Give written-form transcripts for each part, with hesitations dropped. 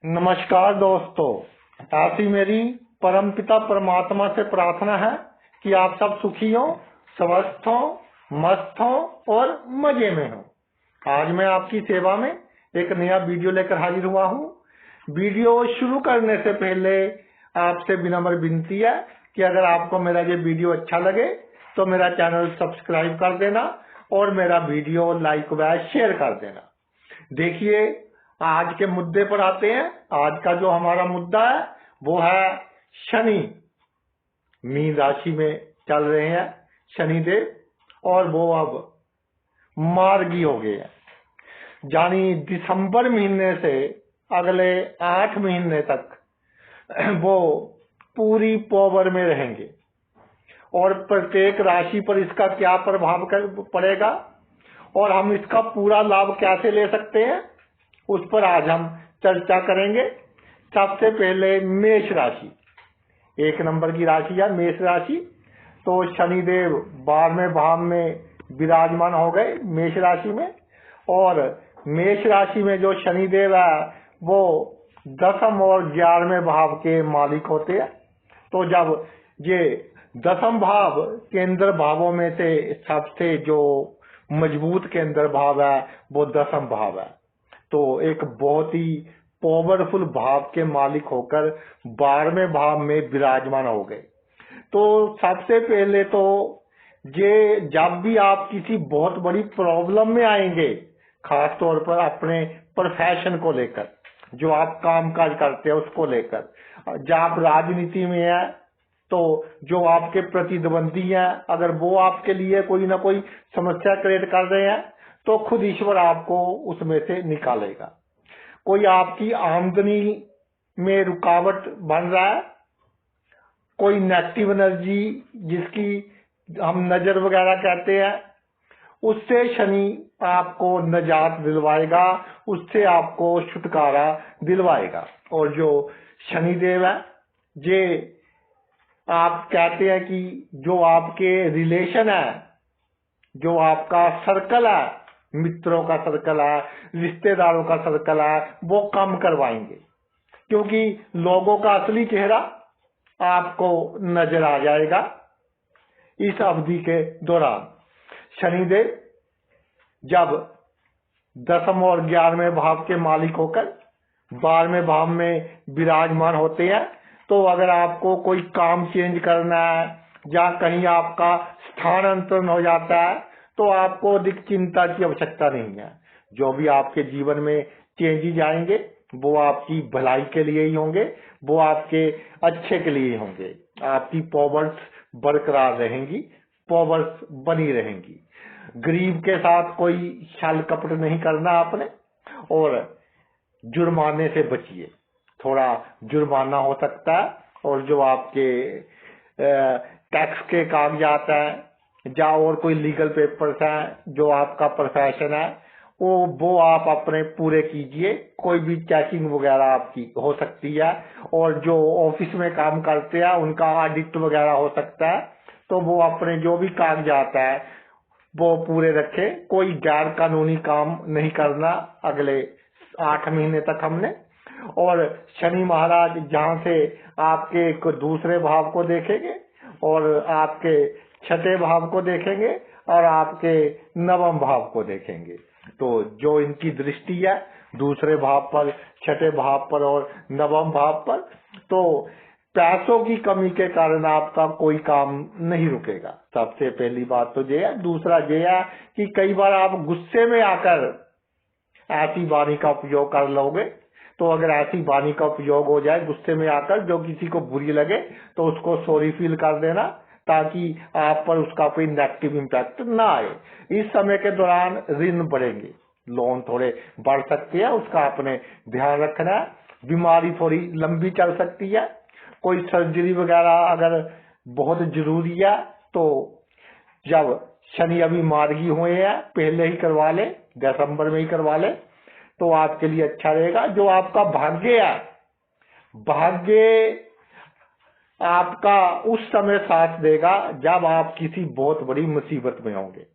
नमस्कार दोस्तों। ऐसी मेरी परमपिता परमात्मा से प्रार्थना है कि आप सब सुखी हो, स्वस्थ हो, मस्त हो और मजे में हो। आज मैं आपकी सेवा में एक नया वीडियो लेकर हाजिर हुआ हूँ। वीडियो शुरू करने से पहले आपसे विनम्र विनती है कि अगर आपको मेरा ये वीडियो अच्छा लगे तो मेरा चैनल सब्सक्राइब कर देना और मेरा वीडियो लाइक व शेयर कर देना। देखिए, आज के मुद्दे पर आते हैं। आज का जो हमारा मुद्दा है वो है शनि। मीन राशि में चल रहे हैं शनिदेव और वो अब मार्गी हो गए हैं, यानी दिसंबर महीने से अगले 8 महीने तक वो पूरी पावर में रहेंगे और प्रत्येक राशि पर इसका क्या प्रभाव पड़ेगा और हम इसका पूरा लाभ कैसे ले सकते हैं, उस पर आज हम चर्चा करेंगे। सबसे पहले मेष राशि, 1 नंबर की राशि है मेष राशि। तो शनिदेव 12वें भाव में विराजमान हो गए मेष राशि में, और मेष राशि में जो शनिदेव है वो 10th और 11वें भाव के मालिक होते हैं। तो जब ये 10th भाव केंद्र भावों में से सबसे जो मजबूत केंद्र भाव है वो 10th भाव है, तो एक बहुत ही पावरफुल भाव के मालिक होकर 12वें भाव में विराजमान हो गए। तो सबसे पहले तो ये जब भी आप किसी बहुत बड़ी प्रॉब्लम में आएंगे, खास तौर पर अपने प्रोफेशन को लेकर, जो आप काम काज करते हैं उसको लेकर, जब आप राजनीति में है तो जो आपके प्रतिद्वंदी हैं अगर वो आपके लिए कोई ना कोई समस्या क्रिएट कर रहे हैं तो खुद ईश्वर आपको उसमें से निकालेगा। कोई आपकी आमदनी में रुकावट बन रहा है, कोई नेगेटिव एनर्जी जिसकी हम नजर वगैरह कहते हैं, उससे शनि आपको निजात दिलवाएगा, उससे आपको छुटकारा दिलवाएगा। और जो शनिदेव है ये आप कहते हैं कि जो आपके रिलेशन है, जो आपका सर्कल है, मित्रों का सर्कल है, रिश्तेदारों का सर्कल है, वो कम करवाएंगे, क्योंकि लोगों का असली चेहरा आपको नजर आ जाएगा इस अवधि के दौरान। शनिदेव जब 10th और 11वें भाव के मालिक होकर 12वें भाव में विराजमान होते हैं, तो अगर आपको कोई काम चेंज करना है या कहीं आपका स्थानांतरण हो जाता है तो आपको अधिक चिंता की आवश्यकता नहीं है। जो भी आपके जीवन में चेंजेस आएंगे वो आपकी भलाई के लिए ही होंगे, वो आपके अच्छे के लिए ही होंगे। आपकी पावर्स बरकरार रहेंगी, पावर्स बनी रहेंगी। गरीब के साथ कोई छल कपट नहीं करना आपने, और जुर्माने से बचिए। थोड़ा जुर्माना हो सकता है, और जो आपके टैक्स के कागजात हैं या और कोई लीगल पेपर्स हैं, जो आपका प्रोफेशन है वो आप अपने पूरे कीजिए। कोई भी चेकिंग वगैरह आपकी हो सकती है, और जो ऑफिस में काम करते हैं उनका ऑडिट वगैरह हो सकता है, तो वो अपने जो भी कागजात है वो पूरे रखे। कोई गैर कानूनी काम नहीं करना अगले 8 महीने तक हमने। और शनि महाराज जहां से आपके एक दूसरे भाव को देखेंगे और आपके 6ठे भाव को देखेंगे और आपके 9वें भाव को देखेंगे, तो जो इनकी दृष्टि है दूसरे भाव पर, 6ठे भाव पर और 9वें भाव पर, तो पैसों की कमी के कारण आपका कोई काम नहीं रुकेगा। सबसे पहली बात तो ये है। दूसरा ये है कि कई बार आप गुस्से में आकर ऐसी वाणी का उपयोग कर लोगे, तो अगर ऐसी वाणी का उपयोग हो जाए गुस्से में आकर जो किसी को बुरी लगे तो उसको सॉरी फील कर देना, ताकि आप पर उसका कोई नेगेटिव इम्पैक्ट ना आए। इस समय के दौरान ऋण बढ़ेंगे, लोन थोड़े बढ़ सकते हैं, उसका आपने ध्यान रखना है। बीमारी थोड़ी लंबी चल सकती है, कोई सर्जरी वगैरह अगर बहुत जरूरी है तो जब शनि अभी मार्गी हुए हैं पहले ही करवा ले, दिसंबर में ही करवा ले तो आपके लिए अच्छा रहेगा। जो आपका भाग्य है, भाग्य आपका उस समय साथ देगा जब आप किसी बहुत बड़ी मुसीबत में होंगे।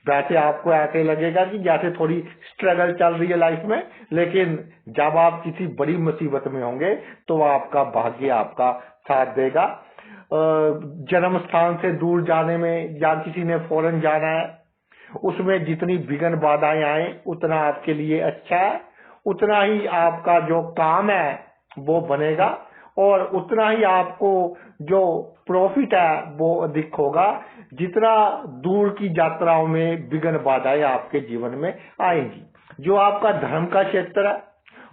वैसे आपको ऐसे लगेगा कि जैसे थोड़ी स्ट्रगल चल रही है लाइफ में, लेकिन जब आप किसी बड़ी मुसीबत में होंगे तो आपका भाग्य आपका साथ देगा। जन्म स्थान से दूर जाने में या किसी ने फॉरेन जाना है, उसमें जितनी विघ्न बाधाएं आए उतना आपके लिए अच्छा है, उतना ही आपका जो काम है वो बनेगा और उतना ही आपको जो प्रॉफिट है वो अधिक होगा, जितना दूर की यात्राओं में विघ्न बाधाएं आपके जीवन में आएंगी। जो आपका धर्म का क्षेत्र है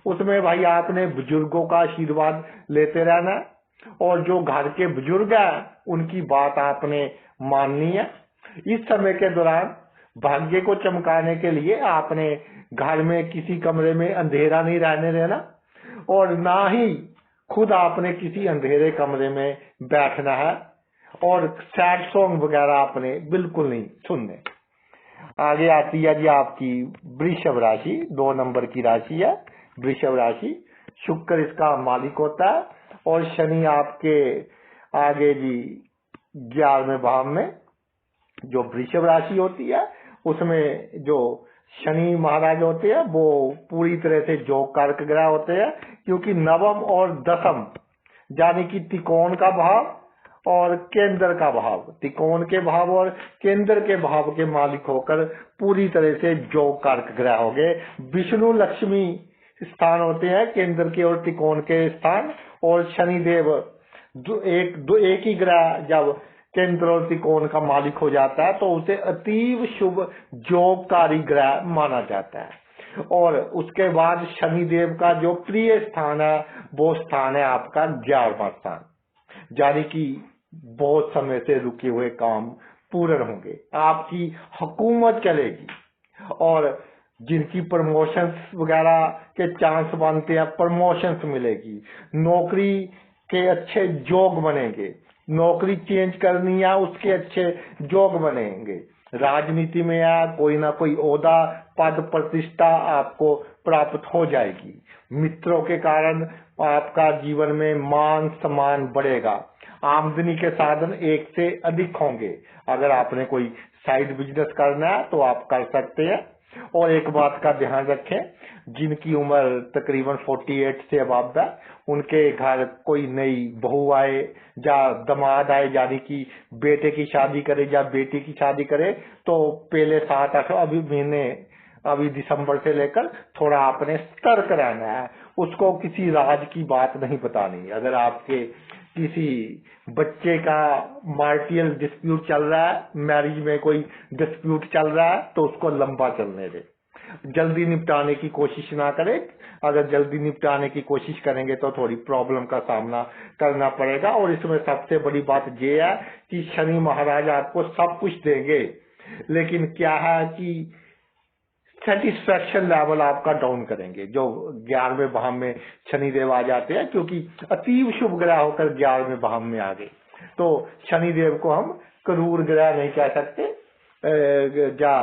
उसमें भाई आपने बुजुर्गों का आशीर्वाद लेते रहना है, और जो घर के बुजुर्ग हैं उनकी बात आपने माननी है। इस समय के दौरान भाग्य को चमकाने के लिए आपने घर में किसी कमरे में अंधेरा नहीं रहने देना, और ना ही खुद आपने किसी अंधेरे कमरे में बैठना है, और सैड सॉन्ग वगैरह आपने बिल्कुल नहीं सुनने। आगे आती है जी आपकी वृषभ राशि, 2 नंबर की राशि है वृषभ राशि। शुक्र इसका मालिक होता है और शनि आपके आगे जी 11वें भाव में। जो वृषभ राशि होती है उसमें जो शनि महाराज होते हैं वो पूरी तरह से योग कारक ग्रह होते हैं, क्योंकि नवम और दसम यानी कि त्रिकोण का भाव और केंद्र का भाव, त्रिकोण के भाव और केंद्र के भाव के मालिक होकर पूरी तरह से योग कारक ग्रह हो गए। विष्णु लक्ष्मी स्थान होते हैं केंद्र के और त्रिकोण के स्थान, और शनिदेव एक ही ग्रह जब केंद्र और त्रिकोण का मालिक हो जाता है तो उसे अतीव शुभ योगकारी ग्रह माना जाता है। और उसके बाद शनिदेव का जो प्रिय स्थान है वो स्थान है आपका 11वां स्थान, यानी कि बहुत समय से रुके हुए काम पूर्ण होंगे, आपकी हुकूमत चलेगी, और जिनकी प्रमोशंस वगैरह के चांस बनते हैं प्रमोशंस मिलेगी, नौकरी के अच्छे योग बनेंगे, नौकरी चेंज करनी है उसके अच्छे योग बनेंगे, राजनीति में है कोई ना कोई ओहदा पद प्रतिष्ठा आपको प्राप्त हो जाएगी, मित्रों के कारण आपका जीवन में मान सम्मान बढ़ेगा, आमदनी के साधन एक से अधिक होंगे। अगर आपने कोई साइड बिजनेस करना है तो आप कर सकते हैं। और एक बात का ध्यान रखें, जिनकी उम्र तकरीबन 48 से अबव है उनके घर कोई नई बहू आए या दामाद आए, यानी कि बेटे की शादी करे या बेटी की शादी करे, तो पहले 7-8 महीने अभी दिसंबर से लेकर थोड़ा आपने सतर्क रहना है, उसको किसी राज की बात नहीं बतानी। अगर आपके किसी बच्चे का मार्टियल डिस्प्यूट चल रहा है, मैरिज में कोई डिस्प्यूट चल रहा है, तो उसको लंबा चलने दे, जल्दी निपटाने की कोशिश ना करें। अगर जल्दी निपटाने की कोशिश करेंगे तो थोड़ी प्रॉब्लम का सामना करना पड़ेगा। और इसमें सबसे बड़ी बात ये है कि शनि महाराज आपको सब कुछ देंगे, लेकिन क्या है कि सेटिस्फेक्शन लेवल आपका डाउन करेंगे। जो 11वें भाव में शनिदेव आ जाते हैं, क्योंकि अतीव शुभ ग्रह होकर 11वें भाव में आ गए, तो शनिदेव को हम क्रूर ग्रह नहीं कह सकते, या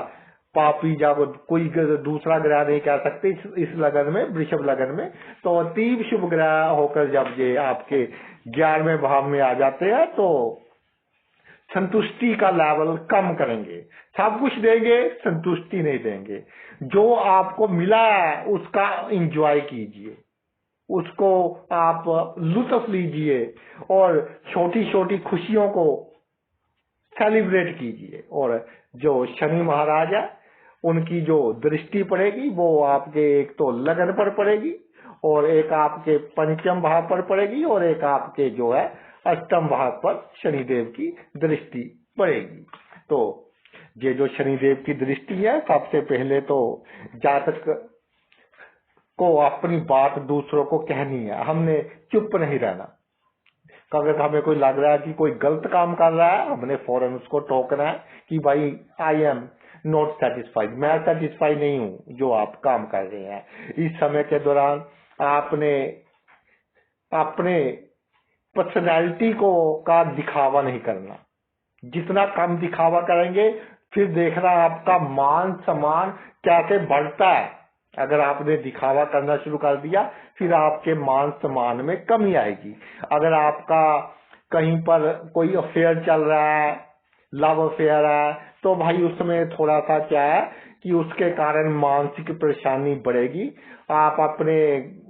पापी या कोई दूसरा ग्रह नहीं कह सकते इस लगन में, वृषभ लगन में। तो अतीव शुभ ग्रह होकर जब ये आपके 11वें भाव में आ जाते हैं तो संतुष्टि का लेवल कम करेंगे, सब कुछ देंगे संतुष्टि नहीं देंगे। जो आपको मिला है उसका एंजॉय कीजिए, उसको आप लुत्फ लीजिए और छोटी छोटी खुशियों को सेलिब्रेट कीजिए। और जो शनि महाराज है उनकी जो दृष्टि पड़ेगी वो आपके एक तो लगन पर पड़ेगी, और एक आपके पंचम भाव पर पड़ेगी, और एक आपके जो है अष्टम भाव पर शनिदेव की दृष्टि पड़ेगी। तो ये जो शनिदेव की दृष्टि है, सबसे पहले तो जातक को अपनी बात दूसरों को कहनी है, हमने चुप नहीं रहना। अगर हमें कोई लग रहा है कि कोई गलत काम कर रहा है, हमने फौरन उसको टोकना है कि भाई आई एम नॉट सेटिस्फाइड, मैं सेटिस्फाई नहीं हूं जो आप काम कर रहे हैं। इस समय के दौरान आपने अपने पर्सनैलिटी को का दिखावा नहीं करना, जितना कम दिखावा करेंगे फिर देखना आपका मान सम्मान कैसे बढ़ता है। अगर आपने दिखावा करना शुरू कर दिया फिर आपके मान सम्मान में कमी आएगी। अगर आपका कहीं पर कोई अफेयर चल रहा है, लव अफेयर है, तो भाई उसमें थोड़ा सा क्या है कि उसके कारण मानसिक परेशानी बढ़ेगी। आप अपने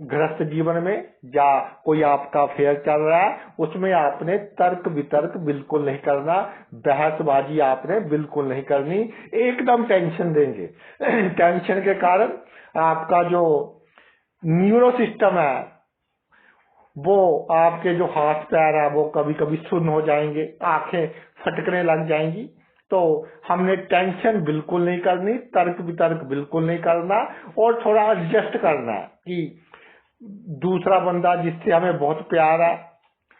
गृहस्थ जीवन में या कोई आपका अफेयर चल रहा है उसमें आपने तर्क वितर्क बिल्कुल नहीं करना, बहसबाजी आपने बिल्कुल नहीं करनी, एकदम टेंशन देंगे। टेंशन के कारण आपका जो न्यूरो सिस्टम है वो, आपके जो हाथ पैर है वो कभी कभी सुन्न हो जाएंगे, आंखें फटकने लग जाएंगी। तो हमने टेंशन बिल्कुल नहीं करनी, तर्क वितर्क बिल्कुल नहीं करना, और थोड़ा एडजस्ट करना है कि दूसरा बंदा जिससे हमें बहुत प्यार है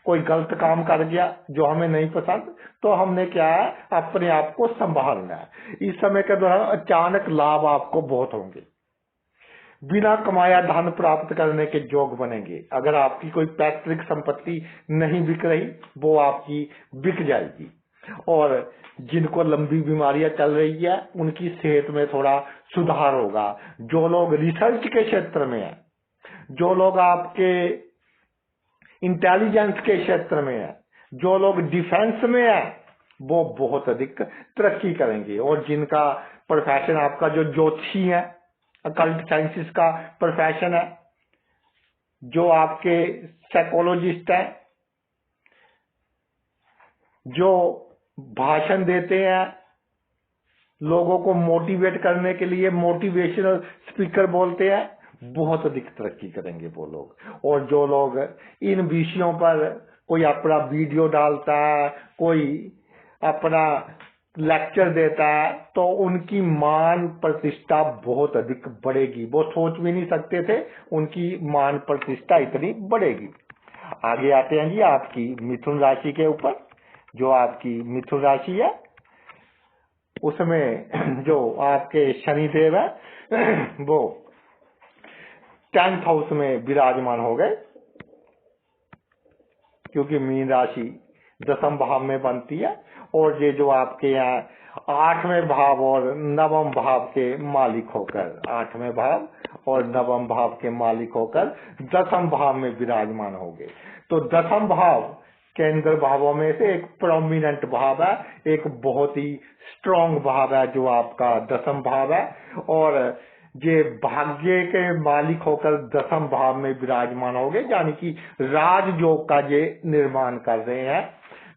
कोई गलत काम कर गया जो हमें नहीं पसंद, तो हमने क्या है अपने आप को संभालना है। इस समय के दौरान अचानक लाभ आपको बहुत होंगे, बिना कमाया धन प्राप्त करने के योग बनेंगे। अगर आपकी कोई पैतृक संपत्ति नहीं बिक रही वो आपकी बिक जाएगी। और जिनको लंबी बीमारियां चल रही है उनकी सेहत में थोड़ा सुधार होगा। जो लोग रिसर्च के क्षेत्र में है, जो लोग आपके इंटेलिजेंस के क्षेत्र में है, जो लोग डिफेंस में है, वो बहुत अधिक तरक्की करेंगे। और जिनका प्रोफेशन आपका जो ज्योतिषी है, अकल्ट साइंसिस का प्रोफेशन है, जो आपके साइकोलॉजिस्ट है, जो भाषण देते हैं, लोगों को मोटिवेट करने के लिए मोटिवेशनल स्पीकर बोलते हैं, बहुत अधिक तरक्की करेंगे वो लोग। और जो लोग इन विषयों पर कोई अपना वीडियो डालता है, कोई अपना लेक्चर देता है, तो उनकी मान प्रतिष्ठा बहुत अधिक बढ़ेगी। वो सोच भी नहीं सकते थे उनकी मान प्रतिष्ठा इतनी बढ़ेगी। आगे आते हैं जी आपकी मिथुन राशि के ऊपर। जो आपकी मिथुन राशि है उसमें जो आपके शनिदेव है वो 10th हाउस में विराजमान हो गए, क्योंकि मीन राशि 10th भाव में बनती है। और ये जो आपके यहाँ 8वें भाव और 9वें भाव के मालिक होकर, 8वें भाव और 9वें भाव के मालिक होकर 10th भाव में विराजमान हो गए। तो 10th भाव केंद्र भावों में से एक प्रोमिनेंट भाव है, एक बहुत ही स्ट्रॉन्ग भाव है जो आपका 10th भाव है। और ये भाग्य के मालिक होकर 10th भाव में विराजमान हो गए, यानी कि राजयोग का ये निर्माण कर रहे हैं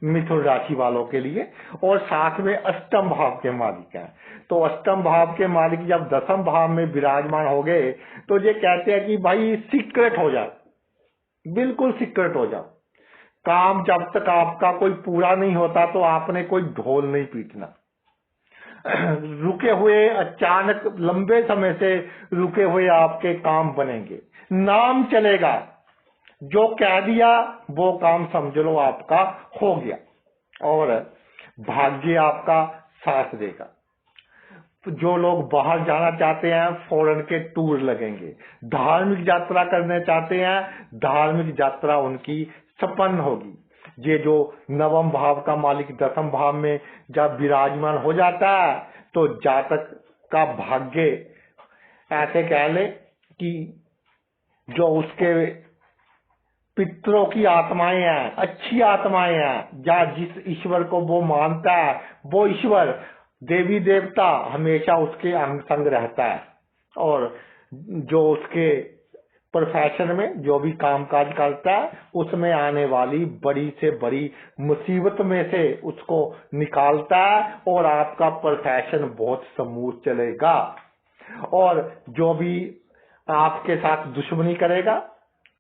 मिथुन राशि वालों के लिए। और साथ में 8th भाव के मालिक हैं। तो 8th भाव के मालिक जब 10th भाव में विराजमान हो गए तो ये कहते हैं कि भाई सीक्रेट हो जाओ, बिल्कुल सीक्रेट हो जाओ। काम जब तक आपका कोई पूरा नहीं होता तो आपने कोई ढोल नहीं पीटना। रुके हुए, अचानक लंबे समय से रुके हुए आपके काम बनेंगे, नाम चलेगा। जो कह दिया वो काम समझ लो आपका हो गया, और भाग्य आपका साथ देगा। जो लोग बाहर जाना चाहते हैं फॉरेन के टूर लगेंगे, धार्मिक यात्रा करना चाहते हैं धार्मिक यात्रा उनकी संपन्न होगी। ये जो 9वें भाव का मालिक 10th भाव में जब विराजमान हो जाता है तो जातक का भाग्य, ऐसे कह ले कि जो उसके पितरों की आत्माएं हैं, अच्छी आत्माएं हैं, या जिस ईश्वर को वो मानता है वो ईश्वर देवी देवता हमेशा उसके अंग संग रहता है। और जो उसके प्रोफेशन में जो भी कामकाज करता है उसमें आने वाली बड़ी से बड़ी मुसीबत में से उसको निकालता है, और आपका प्रोफेशन बहुत स्मूथ चलेगा। और जो भी आपके साथ दुश्मनी करेगा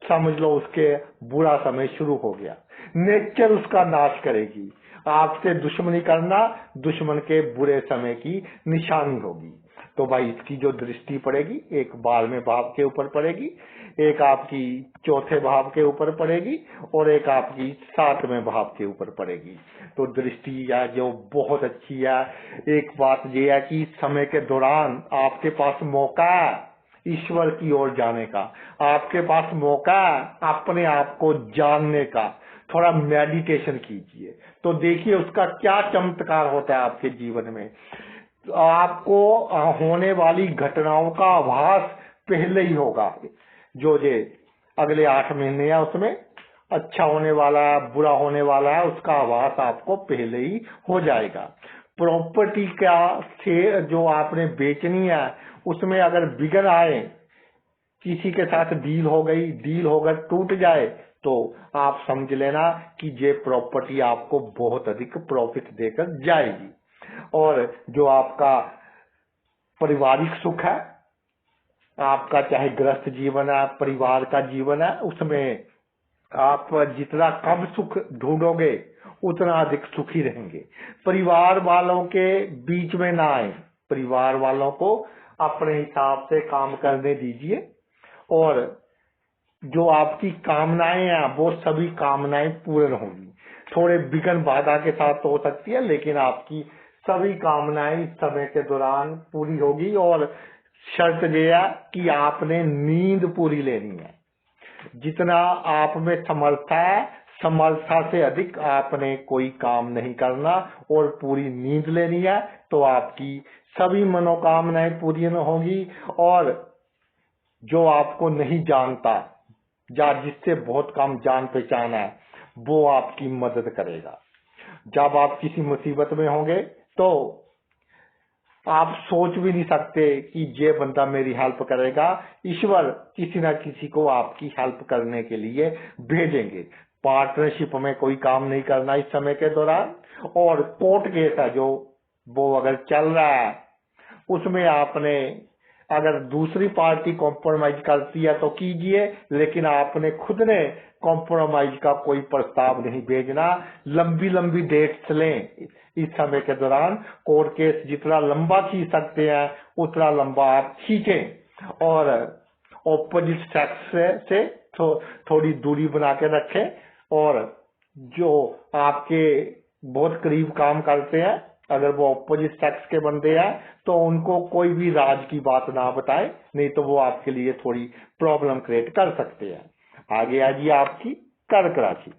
समझ लो उसके बुरा समय शुरू हो गया, नेचर उसका नाश करेगी। आपसे दुश्मनी करना दुश्मन के बुरे समय की निशानी होगी। तो भाई इसकी जो दृष्टि पड़ेगी, एक 12वें भाव के ऊपर पड़ेगी, एक आपकी 4थे भाव के ऊपर पड़ेगी, और एक आपकी 7वें भाव के ऊपर पड़ेगी। तो दृष्टि है जो बहुत अच्छी है। एक बात यह है कि समय के दौरान आपके पास मौका है ईश्वर की ओर जाने का, आपके पास मौका है अपने आप को जानने का। थोड़ा मेडिटेशन कीजिए तो देखिए उसका क्या चमत्कार होता है आपके जीवन में। आपको होने वाली घटनाओं का आभास पहले ही होगा। जो ये अगले 8 महीने है उसमें अच्छा होने वाला है, बुरा होने वाला है, उसका आभास आपको पहले ही हो जाएगा। प्रॉपर्टी का से जो आपने बेचनी है उसमें अगर बिगड़ आए, किसी के साथ डील हो गई, डील होकर टूट जाए, तो आप समझ लेना कि ये प्रॉपर्टी आपको बहुत अधिक प्रॉफिट देकर जाएगी। और जो आपका पारिवारिक सुख है, आपका चाहे गृहस्थ जीवन है, परिवार का जीवन है, उसमें आप जितना कम सुख ढूंढोगे उतना अधिक सुखी रहेंगे। परिवार वालों के बीच में ना आए, परिवार वालों को अपने हिसाब से काम करने दीजिए। और जो आपकी कामनाएं हैं वो सभी कामनाएं पूर्ण होंगी। थोड़े विघ्न बाधा के साथ तो हो सकती है, लेकिन आपकी सभी कामनाएं इस समय के दौरान पूरी होगी। और शर्त यह है कि आपने नींद पूरी लेनी है। जितना आप में समर्था है, समर्था से अधिक आपने कोई काम नहीं करना और पूरी नींद लेनी है, तो आपकी सभी मनोकामनाएं पूरी होंगी। और जो आपको नहीं जानता या जिससे बहुत कम जान पहचान है, वो आपकी मदद करेगा। जब आप किसी मुसीबत में होंगे तो आप सोच भी नहीं सकते कि ये बंदा मेरी हेल्प करेगा। ईश्वर किसी ना किसी को आपकी हेल्प करने के लिए भेजेंगे। पार्टनरशिप में कोई काम नहीं करना इस समय के दौरान। और कोर्ट केस है जो वो अगर चल रहा है, उसमें आपने अगर दूसरी पार्टी कॉम्प्रोमाइज करती है तो कीजिए, लेकिन आपने खुद ने कॉम्प्रोमाइज का कोई प्रस्ताव नहीं भेजना। लंबी लंबी डेट्स लें इस समय के दौरान। कोर्ट केस जितना लंबा खींच सकते हैं उतना लंबा आप खींचें। और ऑपोजिट सेक्स से थोड़ी दूरी बना के रखें। और जो आपके बहुत करीब काम करते हैं, अगर वो ऑपोजिट सेक्स के बंदे हैं, तो उनको कोई भी राज की बात ना बताएं, नहीं तो वो आपके लिए थोड़ी प्रॉब्लम क्रिएट कर सकते हैं। आगे आ जी आपकी कर्क राशि।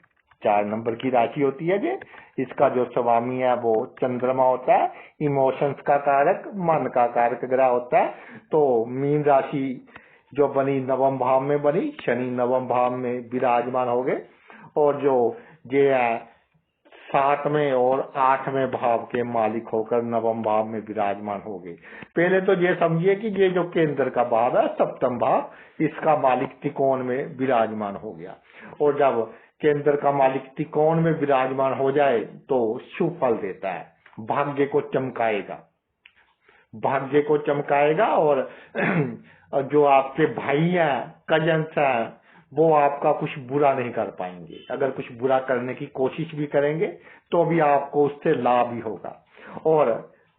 4 नंबर की राशि होती है ये। इसका जो स्वामी है वो चंद्रमा होता है, इमोशंस का कारक, मन का कारक ग्रह होता है। तो मीन राशि जो बनी नवम भाव में बनी, शनि नवम भाव में विराजमान हो गए। और जो ये है 7वें और 8वें भाव के मालिक होकर नवम भाव में विराजमान हो गए। पहले तो ये समझिए कि ये जो केंद्र का भाव है, सप्तम भाव, इसका मालिक त्रिकोण में विराजमान हो गया। और जब केंद्र का मालिक त्रिकोण में विराजमान हो जाए तो शुभ फल देता है, भाग्य को चमकाएगा, भाग्य को चमकाएगा। और जो आपके भाई हैं, कजन्स हैं, वो आपका कुछ बुरा नहीं कर पाएंगे। अगर कुछ बुरा करने की कोशिश भी करेंगे तो भी आपको उससे लाभ ही होगा। और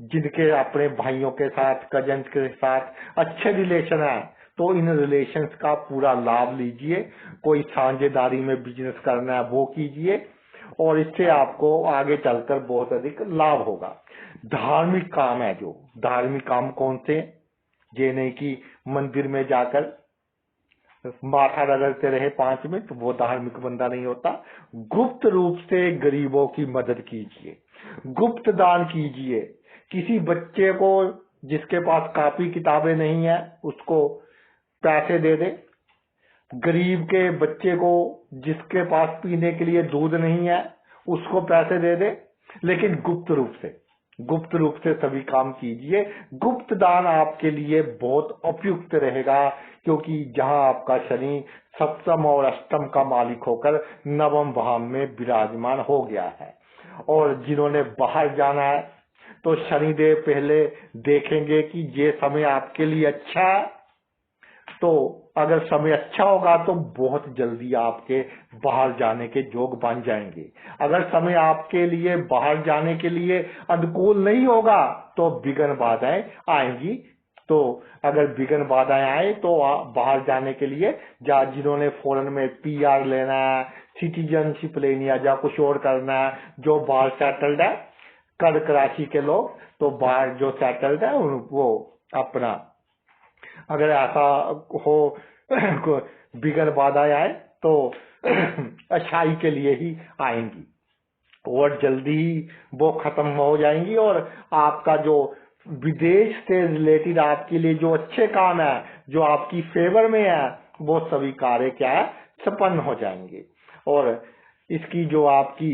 जिनके अपने भाइयों के साथ, कजन्स के साथ अच्छे रिलेशन है, तो इन रिलेशंस का पूरा लाभ लीजिए। कोई साझेदारी में बिजनेस करना है वो कीजिए, और इससे आपको आगे चलकर बहुत अधिक लाभ होगा। धार्मिक काम है, जो धार्मिक काम कौन से, ये नहीं कि मंदिर में जाकर माथा रगड़ते रहे 5 मिनट, तो वो धार्मिक बंदा नहीं होता। गुप्त रूप से गरीबों की मदद कीजिए, गुप्त दान कीजिए। किसी बच्चे को जिसके पास कापी किताबें नहीं है उसको पैसे दे दे। गरीब के बच्चे को जिसके पास पीने के लिए दूध नहीं है उसको पैसे दे दे, लेकिन गुप्त रूप से सभी काम कीजिए। गुप्त दान आपके लिए बहुत उपयुक्त रहेगा, क्योंकि जहां आपका शनि सप्तम और अष्टम का मालिक होकर नवम भाव में विराजमान हो गया है। और जिन्होंने बाहर जाना है तो शनिदेव पहले देखेंगे कि ये समय आपके लिए अच्छा है। तो अगर समय अच्छा होगा तो बहुत जल्दी आपके बाहर जाने के योग बन जाएंगे। अगर समय आपके लिए बाहर जाने के लिए अनुकूल नहीं होगा तो विघ्न बाधाएं आएंगी। तो अगर विघ्न बाधाएं आए तो बाहर जाने के लिए, या जिन्होंने फॉरेन में PR लेना है, सिटीजनशिप लेनी है, या कुछ और करना है, जो बाहर सेटल्ड है, कर्क राशि के लोग, तो बाहर जो सेटल्ड है वो अपना, अगर ऐसा हो विघ्न बाधाएं आए तो अच्छाई के लिए ही आएंगी और जल्दी ही वो खत्म हो जाएंगी। और आपका जो विदेश से रिलेटेड आपके लिए जो अच्छे काम है, जो आपकी फेवर में है, वो सभी कार्य क्या है, संपन्न हो जाएंगे। और इसकी जो आपकी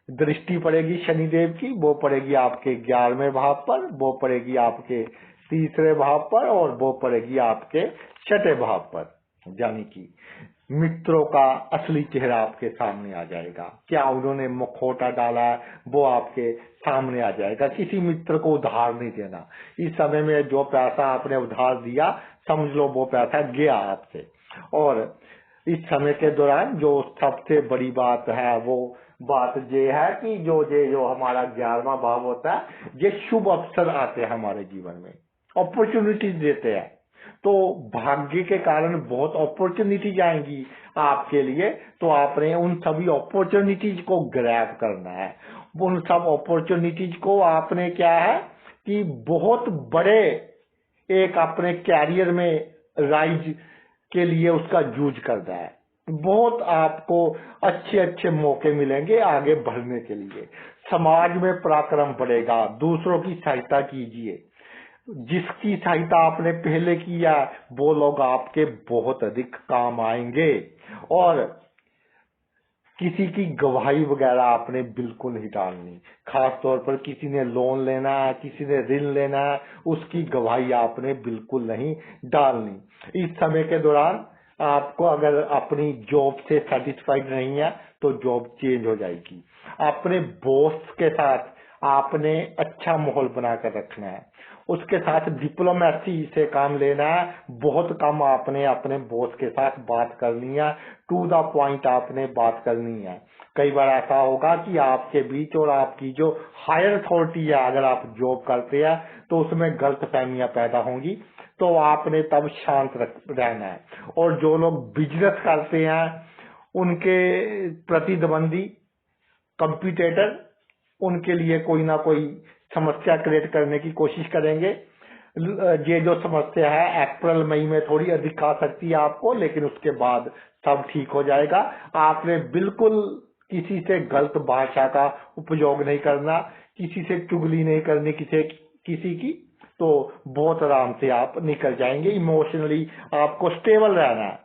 दृष्टि पड़ेगी शनिदेव की, वो पड़ेगी आपके 11वें भाव पर, वो पड़ेगी आपके 3रे भाव पर, और वो पड़ेगी आपके 6ठे भाव पर। यानी कि मित्रों का असली चेहरा आपके सामने आ जाएगा। क्या उन्होंने मुखौटा डाला है वो आपके सामने आ जाएगा। किसी मित्र को उधार नहीं देना। इस समय में जो पैसा आपने उधार दिया, समझ लो वो पैसा गया आपसे। और इस समय के दौरान जो सबसे बड़ी बात है वो बात ये है कि जो हमारा 11वां भाव होता है, ये शुभ अवसर आते हैं हमारे जीवन में, अपॉर्चुनिटीज देते हैं। तो भाग्य के कारण बहुत अपॉर्चुनिटीज आएंगी आपके लिए, तो आपने उन सभी अपॉर्चुनिटीज को ग्रैब करना है। उन सब अपॉर्चुनिटीज को आपने क्या है कि बहुत बड़े एक अपने कैरियर में राइज के लिए उसका जूझ करना है। बहुत आपको अच्छे अच्छे मौके मिलेंगे आगे बढ़ने के लिए। समाज में पराक्रम बढ़ेगा, दूसरों की सहायता कीजिए। जिसकी सहायता आपने पहले किया वो लोग आपके बहुत अधिक काम आएंगे। और किसी की गवाही वगैरह आपने बिल्कुल नहीं डालनी। खास तौर पर किसी ने लोन लेना है, किसी ने ऋण लेना है, उसकी गवाही आपने बिल्कुल नहीं डालनी। इस समय के दौरान आपको अगर अपनी जॉब से सेटिस्फाइड नहीं है तो जॉब चेंज हो जाएगी। अपने बॉस के साथ आपने अच्छा माहौल बनाकर रखना है। उसके साथ डिप्लोमेसी से काम लेना है। बहुत कम आपने अपने बॉस के साथ बात करनी है, टू द पॉइंट आपने बात करनी है। कई बार ऐसा होगा कि आपके बीच और आपकी जो हायर अथॉरिटी है, अगर आप जॉब करते हैं तो उसमें गलतफहमियां पैदा होंगी, तो आपने तब शांत रहना है। और जो लोग बिजनेस करते हैं उनके प्रतिद्वंदी कंपटीटर उनके लिए कोई ना कोई समस्या क्रिएट करने की कोशिश करेंगे। ये जो समस्या है अप्रैल मई में थोड़ी अधिक आ सकती है आपको, लेकिन उसके बाद सब ठीक हो जाएगा। आपने बिल्कुल किसी से गलत भाषा का उपयोग नहीं करना, किसी से चुगली नहीं करनी किसी की, तो बहुत आराम से आप निकल जाएंगे। इमोशनली आपको स्टेबल रहना है।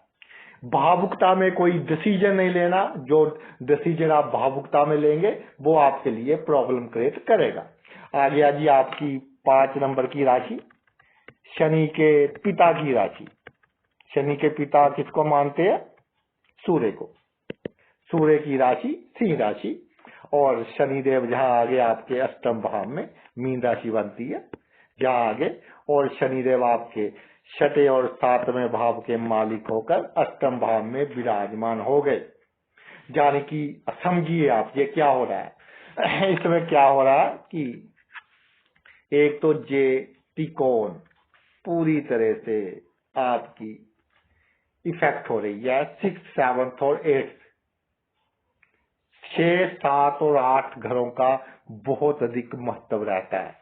भावुकता में कोई डिसीजन नहीं लेना। जो डिसीजन आप भावुकता में लेंगे वो आपके लिए प्रॉब्लम क्रिएट करेगा। आ गया जी आपकी 5 नंबर की राशि, शनि के पिता की राशि। शनि के पिता किसको मानते हैं? सूर्य को। सूर्य की राशि सिंह राशि, और शनिदेव जहां आगे आपके 8वें भाव में मीन राशि बनती है जहां आगे, और शनिदेव आपके 6ठे और 7वें भाव के मालिक होकर 8वें भाव में विराजमान हो गए। यानी कि समझिए आप ये क्या हो रहा है। इसमें क्या हो रहा है कि एक तो ये त्रिकोण पूरी तरह से आपकी इफेक्ट हो रही है। 6, 7 और 8, 6, 7 और 8 घरों का बहुत अधिक महत्व रहता है।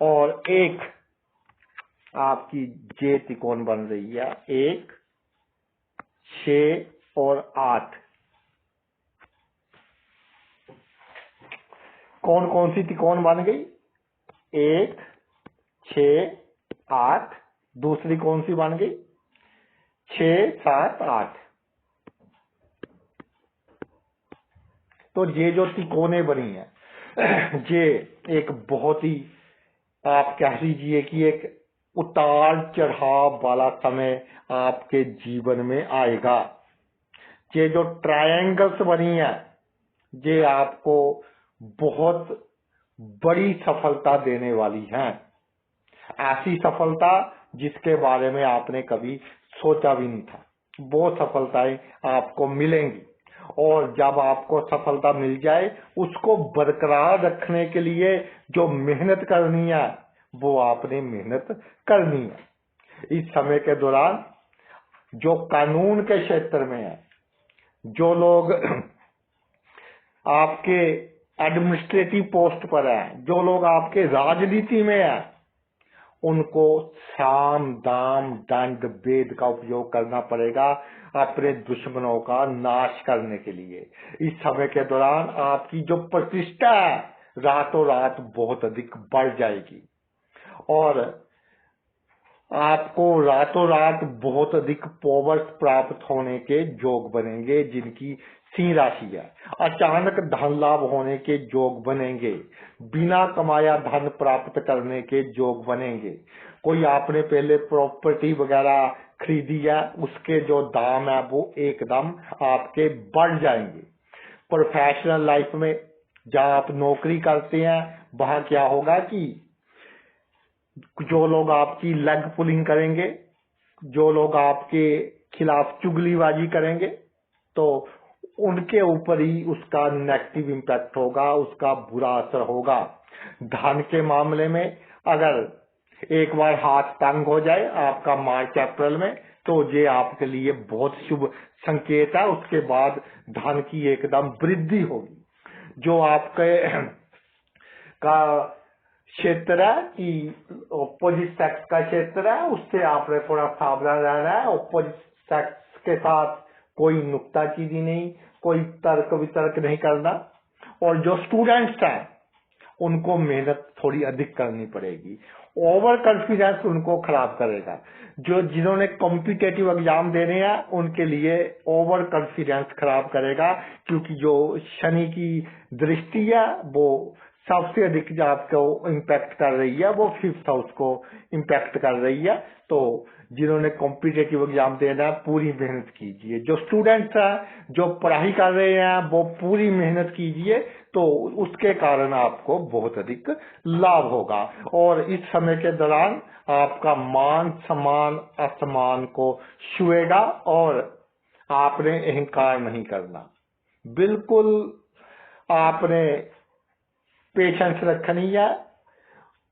और एक आपकी जे त्रिकोण बन रही है, 1, 6 और 8। कौन कौन सी त्रिकोण बन गई? 1, 6, 8। दूसरी कौन सी बन गई? 6, 7, 8। तो ये जो त्रिकोणे बनी है ये एक बहुत ही, आप कह लीजिए कि एक उतार चढ़ाव वाला समय आपके जीवन में आएगा। ये जो ट्रायंगल्स बनी है ये आपको बहुत बड़ी सफलता देने वाली है। ऐसी सफलता जिसके बारे में आपने कभी सोचा भी नहीं था, वो सफलताएं आपको मिलेंगी। और जब आपको सफलता मिल जाए उसको बरकरार रखने के लिए जो मेहनत करनी है वो आपने मेहनत करनी है। इस समय के दौरान जो कानून के क्षेत्र में है, जो लोग आपके एडमिनिस्ट्रेटिव पोस्ट पर है, जो लोग आपके राजनीति में है, उनको साम दाम दंड भेद का उपयोग करना पड़ेगा अपने दुश्मनों का नाश करने के लिए। इस समय के दौरान आपकी जो प्रतिष्ठा है रातों रात बहुत अधिक बढ़ जाएगी। और आपको रातों रात बहुत अधिक पावर्स प्राप्त होने के योग बनेंगे जिनकी सिंह राशि है। अचानक धन लाभ होने के योग बनेंगे। बिना कमाया धन प्राप्त करने के योग बनेंगे। कोई आपने पहले प्रॉपर्टी वगैरह खरीदी है, उसके जो दाम है वो एकदम आपके बढ़ जाएंगे। प्रोफेशनल लाइफ में जहाँ आप नौकरी करते हैं वहाँ क्या होगा कि जो लोग आपकी लेग पुलिंग करेंगे, जो लोग आपके खिलाफ चुगलीबाजी करेंगे, तो उनके ऊपर ही उसका नेगेटिव इम्पैक्ट होगा, उसका बुरा असर होगा। धन के मामले में अगर एक बार हाथ तंग हो जाए आपका मार्च अप्रैल में, तो ये आपके लिए बहुत शुभ संकेत है। उसके बाद धन की एकदम वृद्धि होगी। जो आपके का क्षेत्र है कि ऑपोजिट सेक्स का क्षेत्र है, उससे आपने थोड़ा सावधान रहना है। ऑपोजिट सेक्स के साथ कोई नुक्ताचीनी नहीं, कोई तर्क वितर्क नहीं करना। और जो स्टूडेंट्स हैं उनको मेहनत थोड़ी अधिक करनी पड़ेगी। ओवर कॉन्फिडेंस उनको खराब करेगा। जो जिन्होंने कॉम्पिटेटिव एग्जाम देने हैं उनके लिए ओवर कॉन्फिडेंस खराब करेगा, क्योंकि जो शनि की दृष्टि है वो सबसे अधिक जो आपको इम्पैक्ट कर रही है वो 5th हाउस को इम्पैक्ट कर रही है। तो जिन्होंने कॉम्पिटेटिव एग्जाम देना है पूरी मेहनत कीजिए। जो स्टूडेंट्स हैं जो पढ़ाई कर रहे हैं वो पूरी मेहनत कीजिए, तो उसके कारण आपको बहुत अधिक लाभ होगा। और इस समय के दौरान आपका मान सम्मान आसमान को छुएगा और आपने अहंकार नहीं करना। बिल्कुल आपने पेशेंस रखनी है।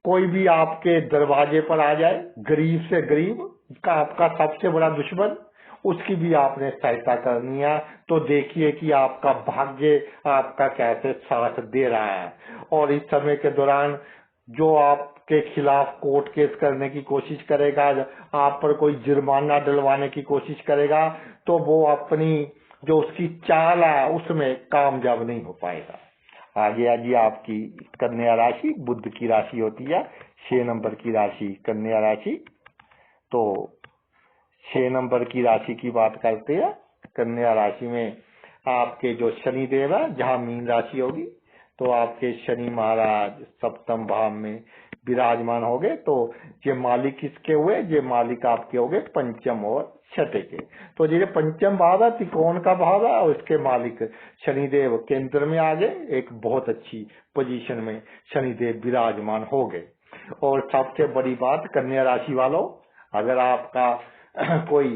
कोई भी आपके दरवाजे पर आ जाए, गरीब से गरीब का आपका सबसे बड़ा दुश्मन, उसकी भी आपने सहायता करनी है। तो देखिए कि आपका भाग्य आपका कैसे साथ दे रहा है। और इस समय के दौरान जो आपके खिलाफ कोर्ट केस करने की कोशिश करेगा, आप पर कोई जुर्माना डलवाने की कोशिश करेगा, तो वो अपनी जो उसकी चाल है उसमें कामयाब नहीं हो पाएगा। आगे आगे आपकी कन्या राशि बुध की राशि होती है, 6 नंबर की राशि कन्या राशि। तो 6 नंबर की राशि की बात करते हैं। कन्या राशि में आपके जो शनि देव है, जहाँ मीन राशि होगी, तो आपके शनि महाराज सप्तम भाव में विराजमान हो गए। तो ये मालिक किसके हुए? ये मालिक आपके हो गए पंचम और छठे के। तो ये पंचम भाव है त्रिकोण का भाव है, और इसके मालिक शनिदेव केंद्र में आ गए। एक बहुत अच्छी पोजीशन में शनिदेव विराजमान हो गए। और सबसे बड़ी बात कन्या राशि वालों, अगर आपका कोई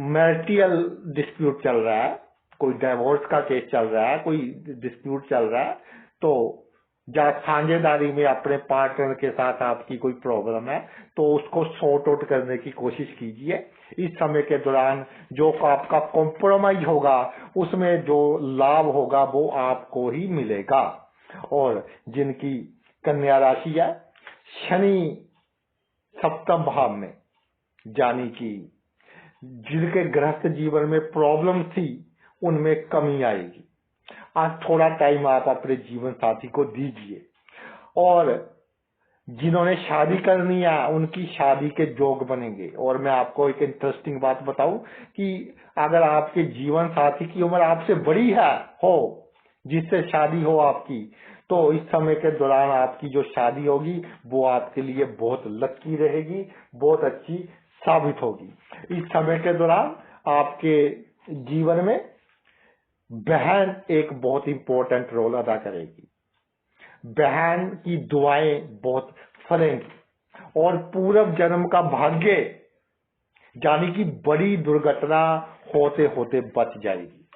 मैरिटल डिस्प्यूट चल रहा है, कोई डिवोर्स का केस चल रहा है, कोई डिस्प्यूट चल रहा है, तो या साझेदारी में अपने पार्टनर के साथ आपकी कोई प्रॉब्लम है, तो उसको सॉर्ट आउट करने की कोशिश कीजिए। इस समय के दौरान जो आपका कॉम्प्रोमाइज होगा उसमें जो लाभ होगा वो आपको ही मिलेगा। और जिनकी कन्या राशि है, शनि सप्तम भाव में, यानी कि जिनके गृहस्थ जीवन में प्रॉब्लम थी उनमें कमी आएगी। आज थोड़ा टाइम आप अपने जीवन साथी को दीजिए। और जिन्होंने शादी करनी है उनकी शादी के योग बनेंगे। और मैं आपको एक इंटरेस्टिंग बात बताऊं कि अगर आपके जीवन साथी की उम्र आपसे बड़ी है हो, जिससे शादी हो आपकी, तो इस समय के दौरान आपकी जो शादी होगी वो आपके लिए बहुत लकी रहेगी, बहुत अच्छी साबित होगी। इस समय के दौरान आपके जीवन में बहन एक बहुत इंपॉर्टेंट रोल अदा करेगी। बहन की दुआएं बहुत फलेंगी। और पूर्व जन्म का भाग्य, यानी कि बड़ी दुर्घटना होते होते बच जाएगी।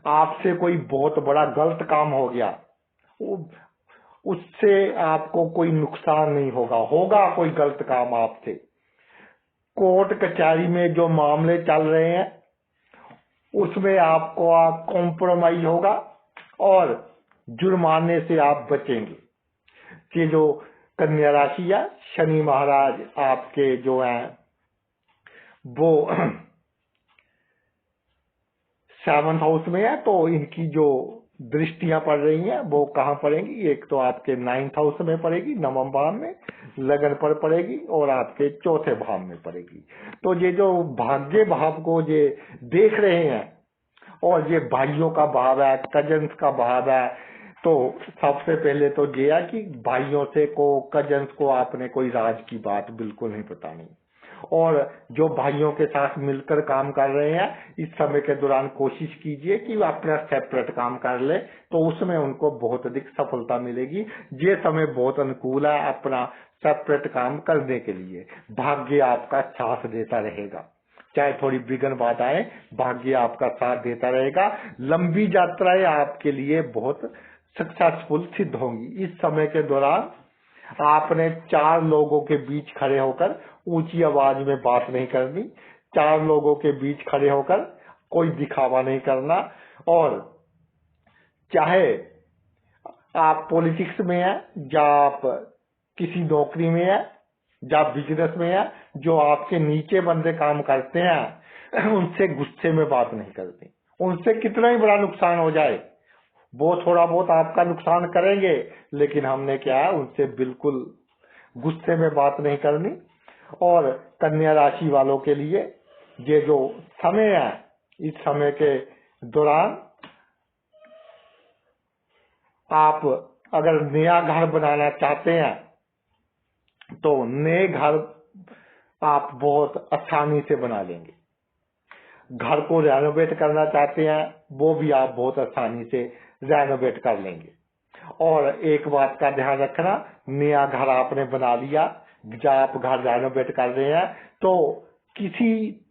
आपसे कोई बहुत बड़ा गलत काम हो गया, उससे आपको कोई नुकसान नहीं होगा। होगा कोई गलत काम आपसे। कोर्ट कचहरी में जो मामले चल रहे हैं उसमें आपको कॉम्प्रोमाइज होगा और जुर्माने से आप बचेंगे। कि जो कन्या राशि है, शनि महाराज आपके जो हैं वो 7th हाउस में है, तो इनकी जो दृष्टियां पड़ रही हैं वो कहाँ पड़ेगी? एक तो आपके 9th हाउस में पड़ेगी, 9वें भाव में लगन पर पड़ेगी, और आपके 4थे भाव में पड़ेगी। तो ये जो भाग्य भाव को ये देख रहे हैं, और ये भाइयों का भाव है, कजन्स का भाव है, तो सबसे पहले तो ये है कि भाइयों से को, कजन्स को आपने कोई राज की बात बिल्कुल नहीं बतानी। और जो भाइयों के साथ मिलकर काम कर रहे हैं, इस समय के दौरान कोशिश कीजिए कि वो अपना सेपरेट काम कर ले, तो उसमें उनको बहुत अधिक सफलता मिलेगी। ये समय बहुत अनुकूल है अपना सेपरेट काम करने के लिए। भाग्य आपका साथ देता रहेगा, चाहे थोड़ी विघ्न बाधाएं, भाग्य आपका साथ देता रहेगा। लंबी यात्राएं आपके लिए बहुत सक्सेसफुल सिद्ध होंगी। इस समय के दौरान आपने 4 लोगों के बीच खड़े होकर ऊंची आवाज में बात नहीं करनी, 4 लोगों के बीच खड़े होकर कोई दिखावा नहीं करना। और चाहे आप पॉलिटिक्स में हैं, या आप किसी नौकरी में हैं, या बिजनेस में हैं, जो आपके नीचे बंदे काम करते हैं, उनसे गुस्से में बात नहीं करनी। उनसे कितना ही बड़ा नुकसान हो जाए, वो थोड़ा बहुत आपका नुकसान करेंगे, लेकिन हमने क्या है, उनसे बिल्कुल गुस्से में बात नहीं करनी। और कन्या राशि वालों के लिए ये जो समय है, इस समय के दौरान आप अगर नया घर बनाना चाहते हैं, तो नए घर आप बहुत आसानी से बना लेंगे। घर को रेनोवेट करना चाहते हैं, वो भी आप बहुत आसानी से रेनोवेट कर लेंगे। और एक बात का ध्यान रखना, नया घर आपने बना लिया, जब आप घर रेनोवेट कर रहे हैं, तो किसी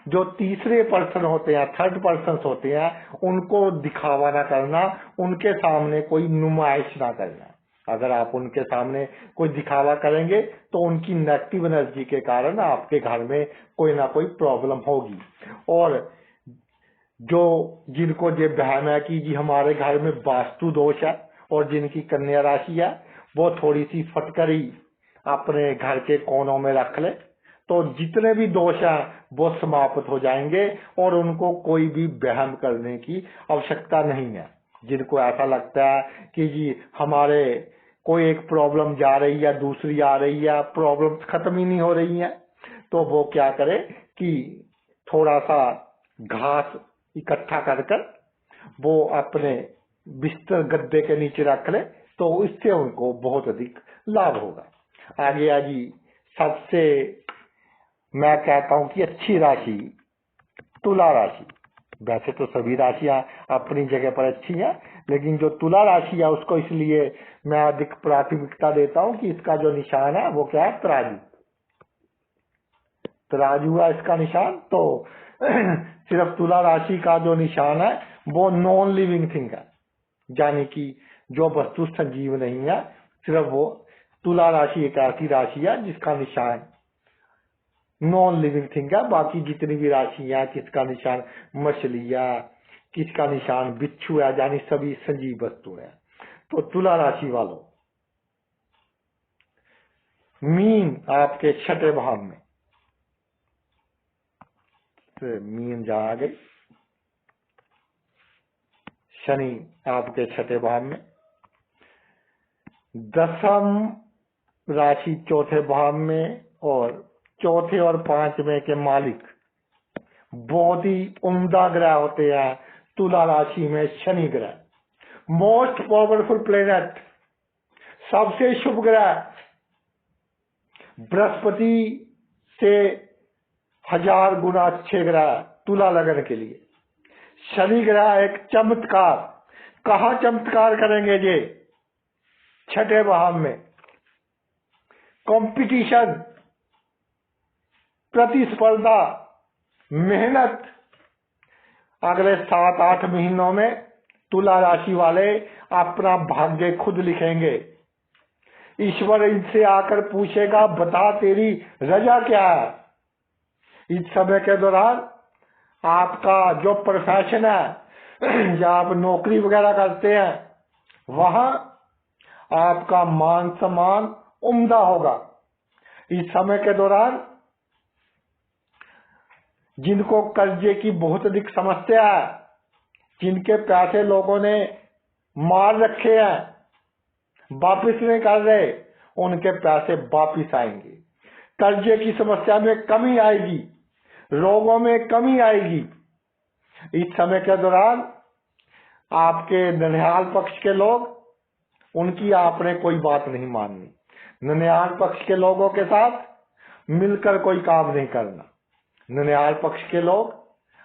जो तीसरे पर्सन होते हैं, थर्ड पर्सन होते हैं, उनको दिखावा ना करना, उनके सामने कोई नुमाइश ना करना। अगर आप उनके सामने कोई दिखावा करेंगे, तो उनकी नेगेटिव एनर्जी के कारण आपके घर में कोई ना कोई प्रॉब्लम होगी। और जो जिनको ये बहम है कि जी हमारे घर में वास्तु दोष है, और जिनकी कन्या राशि है, वो थोड़ी सी फटकरी अपने घर के कोनों में रख ले, तो जितने भी दोष हैं वो समाप्त हो जाएंगे, और उनको कोई भी बहम करने की आवश्यकता नहीं है। जिनको ऐसा लगता है कि जी हमारे कोई एक प्रॉब्लम जा रही है, दूसरी आ रही है, प्रॉब्लम खत्म ही नहीं हो रही है, तो वो क्या करे कि थोड़ा सा घास इकट्ठा कर वो अपने बिस्तर गद्दे के नीचे रख ले, तो इससे उनको बहुत अधिक लाभ होगा। आगे आजी सबसे मैं कहता हूं कि अच्छी राशि तुला राशि। वैसे तो सभी राशियां अपनी जगह पर अच्छी हैं, लेकिन जो तुला राशि है उसको इसलिए मैं अधिक प्राथमिकता देता हूं कि इसका जो निशान है वो क्या है, तराजू। तराजू है इसका निशान। तो सिर्फ तुला राशि का जो निशान है वो नॉन लिविंग थिंग है, यानी कि जो वस्तु सजीव नहीं है, सिर्फ वो तुला राशि एक ऐसी राशि है जिसका निशान नॉन लिविंग थिंग है। बाकी जितनी भी राशियां, किसका निशान मछली है, किसका निशान बिच्छू है, यानी सभी सजीव वस्तु है। तो तुला राशि वालों, मीन आपके 6ठे भाव में, मीन जहां आ गई, शनि आपके 6ठे भाव में, 10वीं राशि 4थे भाव में, और 4थे और 5वें के मालिक बहुत ही उम्दा ग्रह होते हैं तुला राशि में। शनि ग्रह मोस्ट पावरफुल प्लेनेट, सबसे शुभ ग्रह, बृहस्पति से 1000 गुना अच्छे ग्रह तुला लगन के लिए। शनि ग्रह एक चमत्कार, कहा चमत्कार करेंगे ये, 6ठे भाव में। कंपटीशन, प्रतिस्पर्धा, मेहनत, अगले 7-8 महीनों में तुला राशि वाले अपना भाग्य खुद लिखेंगे। ईश्वर इनसे आकर पूछेगा, बता तेरी रजा क्या है। इस समय के दौरान आपका जो प्रोफेशन है, या आप नौकरी वगैरह करते हैं, वहां आपका मान सम्मान उम्दा होगा। इस समय के दौरान जिनको कर्जे की बहुत अधिक समस्या है, जिनके पैसे लोगों ने मार रखे हैं, वापिस नहीं कर रहे, उनके पैसे वापिस आएंगे। कर्जे की समस्या में कमी आएगी, रोगों में कमी आएगी। इस समय के दौरान आपके ननिहाल पक्ष के लोग, उनकी आपने कोई बात नहीं माननी। ननिहाल पक्ष के लोगों के साथ मिलकर कोई काम नहीं करना। ननिहाल पक्ष के लोग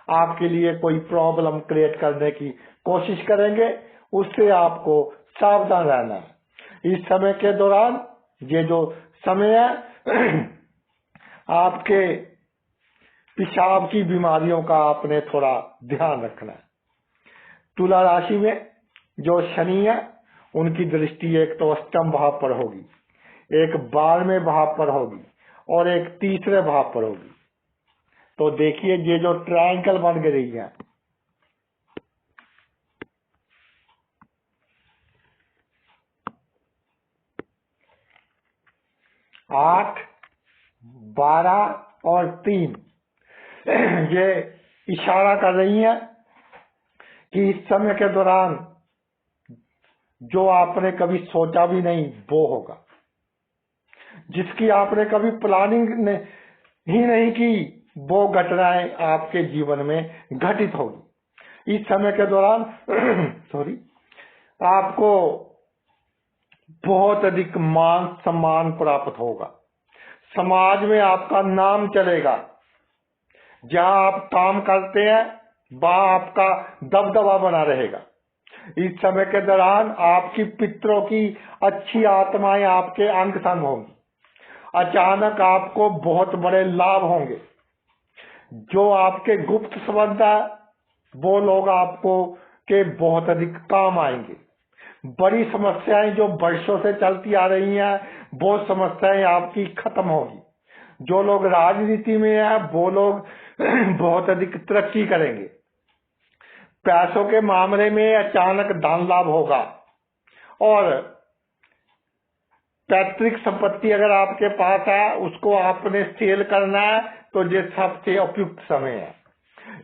आपके लिए कोई प्रॉब्लम क्रिएट करने की कोशिश करेंगे, उससे आपको सावधान रहना है। इस समय के दौरान ये जो समय है आपके पेशाब की बीमारियों का आपने थोड़ा ध्यान रखना है। तुला राशि में जो शनि है, उनकी दृष्टि एक तो अष्टम भाव पर होगी, एक 12वें भाव पर होगी और एक 3रे भाव पर होगी। तो देखिए ये जो ट्रायंगल बन गई है, 8, 12 और 3 ये इशारा कर रही है कि इस समय के दौरान जो आपने कभी सोचा भी नहीं वो होगा, जिसकी आपने कभी प्लानिंग ही नहीं की वो घटनाएं आपके जीवन में घटित होगी। इस समय के दौरान आपको बहुत अधिक मान सम्मान प्राप्त होगा, समाज में आपका नाम चलेगा, जहां आप काम करते हैं वहां आपका दबदबा बना रहेगा। इस समय के दौरान आपकी पितरों की अच्छी आत्माएं आपके अंग संग होंगी। अचानक आपको बहुत बड़े लाभ होंगे। जो आपके गुप्त संबंध है वो लोग आपको के बहुत अधिक काम आएंगे। बड़ी समस्याएं जो वर्षों से चलती आ रही हैं वो समस्याएं आपकी खत्म होगी। जो लोग राजनीति में हैं वो लोग बहुत अधिक तरक्की करेंगे। पैसों के मामले में अचानक धन लाभ होगा और पैतृक संपत्ति अगर आपके पास है उसको आपने सेल करना है तो ये सबसे उपयुक्त समय है।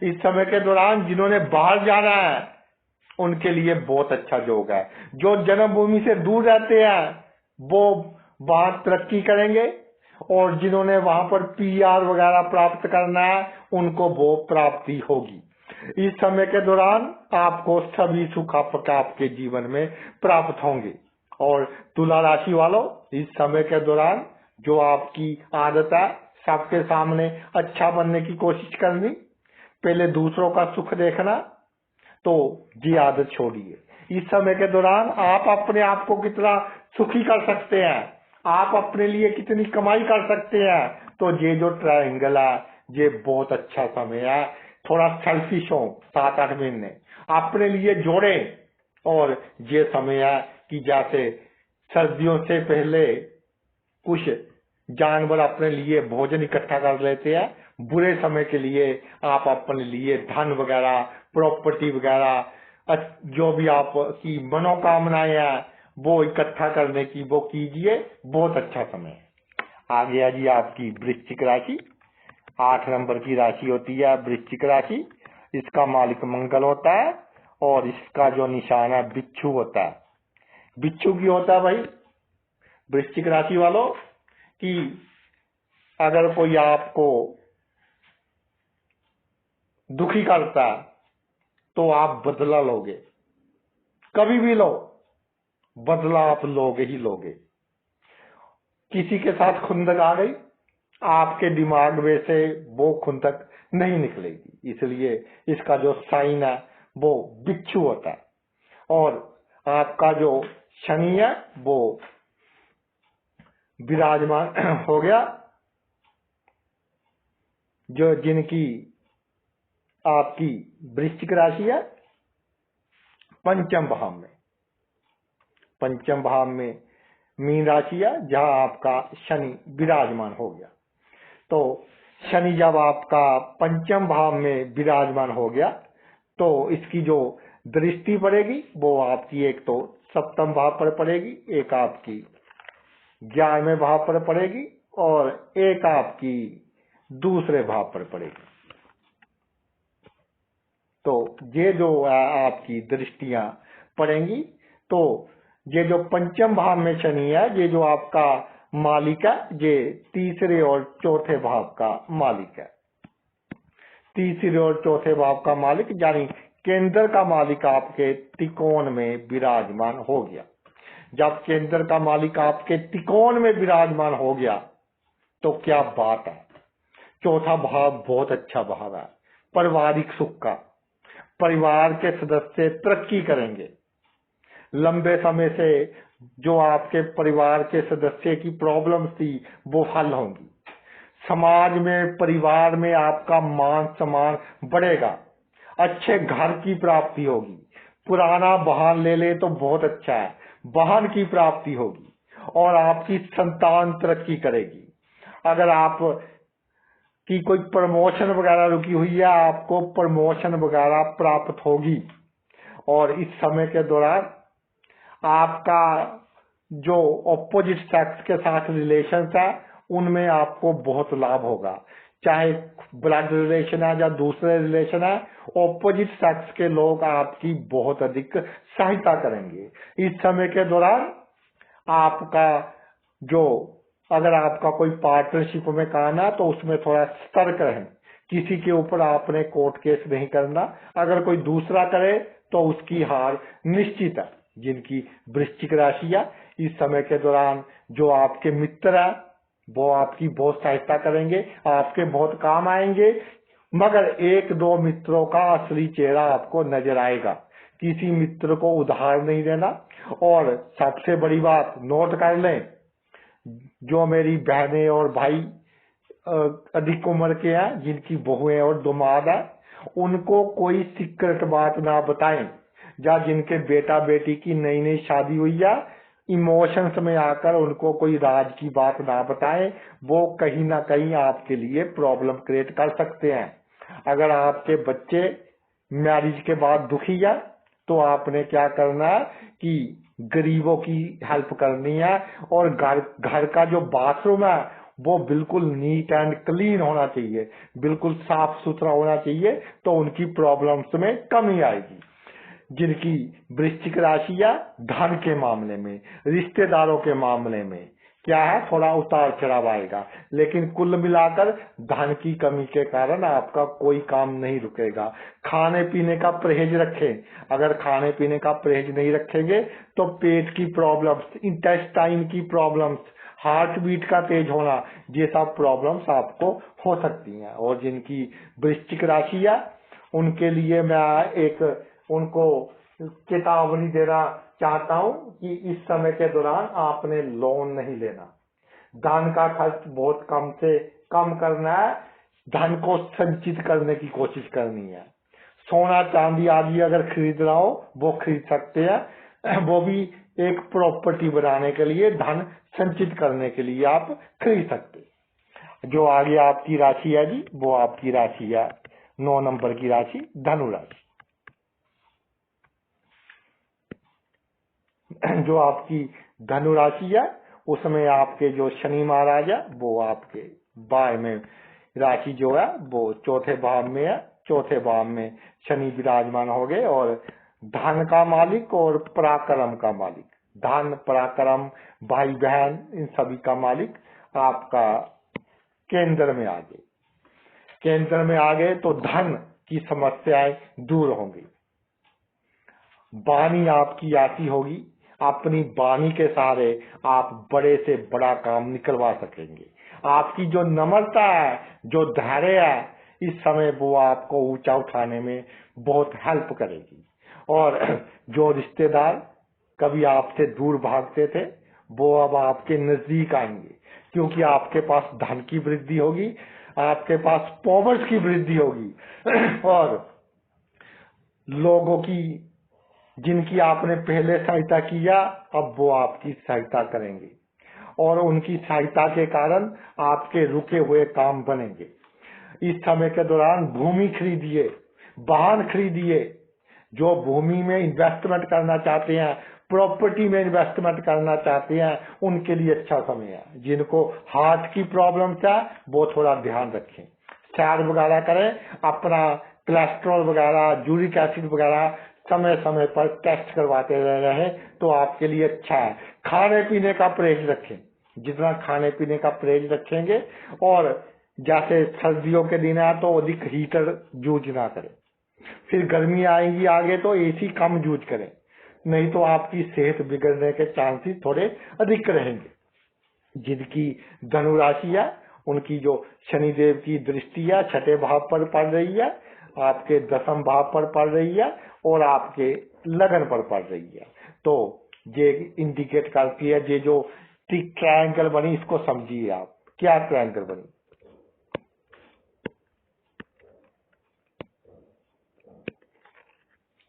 इस समय के दौरान जिन्होंने बाहर जाना है उनके लिए बहुत अच्छा योग है। जो जन्मभूमि से दूर रहते हैं वो वहां तरक्की करेंगे और जिन्होंने वहां पर PR वगैरह प्राप्त करना है उनको वो प्राप्ति होगी। इस समय के दौरान आपको सभी सुख आपके जीवन में प्राप्त होंगे। और तुला राशि वालों, इस समय के दौरान जो आपकी आदत है सबके सामने अच्छा बनने की कोशिश करनी, पहले दूसरों का सुख देखना, तो ये आदत छोड़िए। इस समय के दौरान आप अपने आप को कितना सुखी कर सकते हैं, आप अपने लिए कितनी कमाई कर सकते हैं, तो ये जो ट्रायंगल है ये बहुत अच्छा समय है। थोड़ा सेल्फिश हो 7-8 महीने अपने लिए जोड़े। और ये समय है कि जैसे सर्दियों से पहले कुछ जानवर अपने लिए भोजन इकट्ठा कर लेते हैं, बुरे समय के लिए आप अपने लिए धन वगैरह, प्रॉपर्टी वगैरह, जो भी आपकी मनोकामनाएं हैं वो इकट्ठा करने की वो कीजिए, बहुत अच्छा समय है। आ गया जी आपकी वृश्चिक राशि। 8 नंबर की राशि होती है वृश्चिक राशि। इसका मालिक मंगल होता है और इसका जो निशान है बिच्छू होता है। बिच्छू की होता है भाई वृश्चिक राशि वालों कि अगर कोई आपको दुखी करता है तो आप बदला लोगे, कभी भी लो, बदला आप लोगे ही लोगे। किसी के साथ खुंदक आ गई, आपके दिमाग में से वो खुंदक नहीं निकलेगी। इसलिए इसका जो साइन है वो बिच्छू होता है। और आपका जो शनि है वो विराजमान हो गया, जो जिनकी आपकी वृश्चिक राशि है पंचम भाव में। पंचम भाव में मीन राशि है जहां आपका शनि विराजमान हो गया। तो शनि जब आपका पंचम भाव में विराजमान हो गया तो इसकी जो दृष्टि पड़ेगी वो आपकी एक तो सप्तम भाव पर पड़ेगी, एक आपकी 11वें भाव पर पड़ेगी और एक आपकी दूसरे भाव पर पड़ेगी। तो ये जो आपकी दृष्टियां पड़ेंगी। तो ये जो पंचम भाव में शनि है, ये जो आपका मालिक है, ये तीसरे और चौथे भाव का मालिक है। तीसरे और चौथे भाव का मालिक यानी केंद्र का मालिक आपके त्रिकोण में विराजमान हो गया। जब केंद्र का मालिक आपके त्रिकोण में विराजमान हो गया तो क्या बात है। चौथा भाव बहुत अच्छा भाव है, पारिवारिक सुख का। परिवार के सदस्य तरक्की करेंगे। लंबे समय से जो आपके परिवार के सदस्य की प्रॉब्लम थी वो हल होंगी। समाज में, परिवार में आपका मान सम्मान बढ़ेगा। अच्छे घर की प्राप्ति होगी। पुराना वाहन ले ले तो बहुत अच्छा है, वाहन की प्राप्ति होगी और आपकी संतान तरक्की करेगी। अगर आप की कोई प्रमोशन वगैरह रुकी हुई है, आपको प्रमोशन वगैरह प्राप्त होगी। और इस समय के दौरान आपका जो ऑपोजिट सेक्स के साथ रिलेशन है उनमें आपको बहुत लाभ होगा। चाहे ब्लड रिलेशन है या दूसरे रिलेशन है, ऑपोजिट सेक्स के लोग आपकी बहुत अधिक सहायता करेंगे। इस समय के दौरान आपका जो, अगर आपका कोई पार्टनरशिप में काम है तो उसमें थोड़ा सतर्क रहें। किसी के ऊपर आपने कोर्ट केस नहीं करना। अगर कोई दूसरा करे तो उसकी हार निश्चित है। जिनकी वृश्चिक राशि है, इस समय के दौरान जो आपके मित्र है वो आपकी बहुत सहायता करेंगे, आपके बहुत काम आएंगे। मगर एक दो मित्रों का असली चेहरा आपको नजर आएगा। किसी मित्र को उधार नहीं देना। और सबसे बड़ी बात नोट कर लें, जो मेरी बहनें और भाई अधिक उम्र के हैं, जिनकी बहुएं और दामाद है, उनको कोई सीक्रेट बात ना बताएं। या जिनके बेटा बेटी की नई नई शादी हुई है, इमोशंस में आकर उनको कोई राज की बात ना बताएं। वो कहीं ना कहीं आपके लिए प्रॉब्लम क्रिएट कर सकते हैं। अगर आपके बच्चे मैरिज के बाद दुखी है तो आपने क्या करना है कि गरीबों की हेल्प करनी है। और घर का जो बाथरूम है वो बिल्कुल नीट एंड क्लीन होना चाहिए, बिल्कुल साफ सुथरा होना चाहिए, तो उनकी प्रॉब्लम्स में कमी आएगी। जिनकी वृश्चिक राशि है, धन के मामले में, रिश्तेदारों के मामले में क्या है, थोड़ा उतार चढ़ाव आएगा। लेकिन कुल मिलाकर धन की कमी के कारण आपका कोई काम नहीं रुकेगा। खाने पीने का परहेज रखें। अगर खाने पीने का परहेज नहीं रखेंगे तो पेट की प्रॉब्लम्स, इंटेस्टाइन की प्रॉब्लम्स, हार्ट बीट का तेज होना, ये सब प्रॉब्लम्स आपको हो सकती हैं। और जिनकी वृश्चिक राशि है उनके लिए मैं एक उनको चेतावनी देना चाहता हूं कि इस समय के दौरान आपने लोन नहीं लेना। धन का खर्च बहुत कम से कम करना है। धन को संचित करने की कोशिश करनी है। सोना चांदी आदि अगर खरीदना हो वो खरीद सकते हैं। वो भी एक प्रॉपर्टी बनाने के लिए, धन संचित करने के लिए आप खरीद सकते हैं। जो आगे आपकी राशि है जी, वो आपकी राशि है 9 नंबर की राशि, धनु राशि। जो आपकी धनु राशि है उसमें आपके जो शनि महाराज है वो आपके बाएं में राशि जो है वो चौथे भाव में है। चौथे भाव में शनि विराजमान हो गए और धन का मालिक और पराक्रम का मालिक, धन पराक्रम भाई बहन इन सभी का मालिक आपका केंद्र में आ गए। केंद्र में आ गए तो धन की समस्याएं दूर होंगी। वाणी आपकी ऐसी होगी, अपनी वाणी के सहारे आप बड़े से बड़ा काम निकलवा सकेंगे। आपकी जो नम्रता है, जो धैर्य है, इस समय वो आपको ऊंचा उठाने में बहुत हेल्प करेगी। और जो रिश्तेदार कभी आपसे दूर भागते थे वो अब आपके नजदीक आएंगे, क्योंकि आपके पास धन की वृद्धि होगी, आपके पास पावर्स की वृद्धि होगी। और लोगों की जिनकी आपने पहले सहायता किया अब वो आपकी सहायता करेंगे और उनकी सहायता के कारण आपके रुके हुए काम बनेंगे। इस समय के दौरान भूमि खरीदिए, वाहन खरीदिए। जो भूमि में इन्वेस्टमेंट करना चाहते हैं, प्रॉपर्टी में इन्वेस्टमेंट करना चाहते हैं, उनके लिए अच्छा समय है। जिनको हार्ट की प्रॉब्लम है वो थोड़ा ध्यान रखें, सैर वगैरह करें, अपना कोलेस्ट्रॉल वगैरह, यूरिक एसिड वगैरह समय समय पर टेस्ट करवाते रहे तो आपके लिए अच्छा है। खाने पीने का परहेज रखें, जितना खाने पीने का परहेज रखेंगे, और जैसे सर्दियों के दिन है तो अधिक हीटर यूज ना करें। फिर गर्मी आएगी आगे तो एसी कम यूज करें, नहीं तो आपकी सेहत बिगड़ने के चांसेस थोड़े अधिक रहेंगे। जिनकी धनु राशि है उनकी जो शनिदेव की दृष्टि है छठे भाव पर पड़ रही है, आपके दसम भाव पर पड़ रही है और आपके लगन पर पड़ रही है, तो ये इंडिकेट करती है। ये जो ट्रायंगल बनी इसको समझिए आप, क्या ट्रायंगल बनी।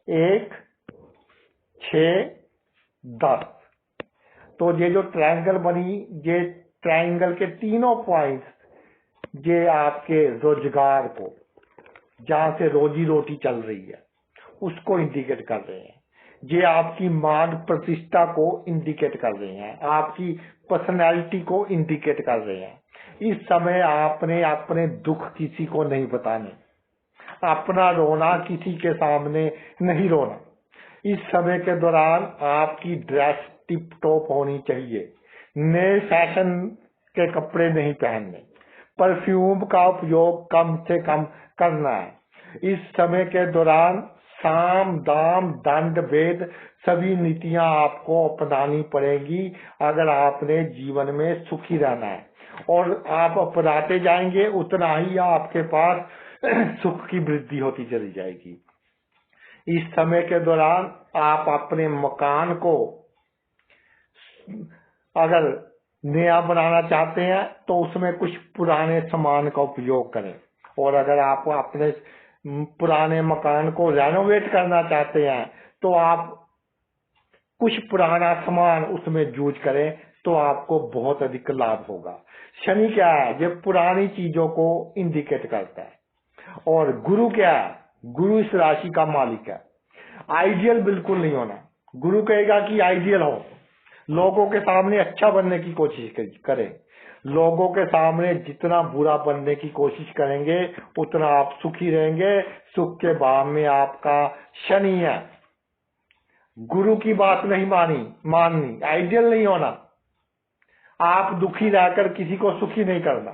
एक, 6, 10, तो ये जो ट्रायंगल बनी, ये ट्रायंगल के तीनों पॉइंट्स ये आपके रोजगार को, जहां से रोजी रोटी चल रही है, उसको इंडिकेट कर रहे हैं। ये आपकी मान प्रतिष्ठा को इंडिकेट कर रहे हैं, आपकी पर्सनैलिटी को इंडिकेट कर रहे हैं। इस समय आपने अपने दुख किसी को नहीं बताने, अपना रोना किसी के सामने नहीं रोना। इस समय के दौरान आपकी ड्रेस टिप टॉप होनी चाहिए, नए फैशन के कपड़े नहीं पहनने, परफ्यूम का उपयोग कम से कम करना है। इस समय के दौरान साम दाम दंड भेद सभी नीतियां आपको अपनानी पड़ेगी अगर आपने जीवन में सुखी रहना है, और आप अपनाते जाएंगे उतना ही आपके पास सुख की वृद्धि होती चली जाएगी। इस समय के दौरान आप अपने मकान को अगर नया बनाना चाहते हैं तो उसमें कुछ पुराने सामान का उपयोग करें, और अगर आप अपने पुराने मकान को रेनोवेट करना चाहते हैं तो आप कुछ पुराना सामान उसमें यूज करें तो आपको बहुत अधिक लाभ होगा। शनि क्या है, ये पुरानी चीजों को इंडिकेट करता है। और गुरु क्या है, गुरु इस राशि का मालिक है। आइडियल बिल्कुल नहीं होना, गुरु कहेगा कि आइडियल हो, लोगों के सामने अच्छा बनने की कोशिश करें। लोगों के सामने जितना बुरा बनने की कोशिश करेंगे उतना आप सुखी रहेंगे। सुख के भाव में आपका शनि है। गुरु की बात नहीं माननी, आइडियल नहीं होना, आप दुखी रहकर किसी को सुखी नहीं करना।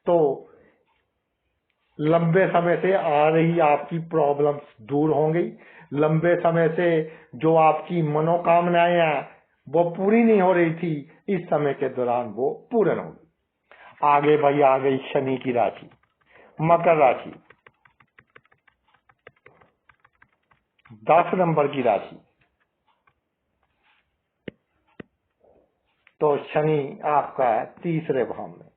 तो लंबे समय से आ रही आपकी प्रॉब्लम्स दूर होंगी, लंबे समय से जो आपकी मनोकामनाएं हैं वो पूरी नहीं हो रही थी, इस समय के दौरान वो पूर्ण होगी। आगे भाई आ गई शनि की राशि, मकर राशि, 10 नंबर की राशि। तो शनि आपका है तीसरे भाव में,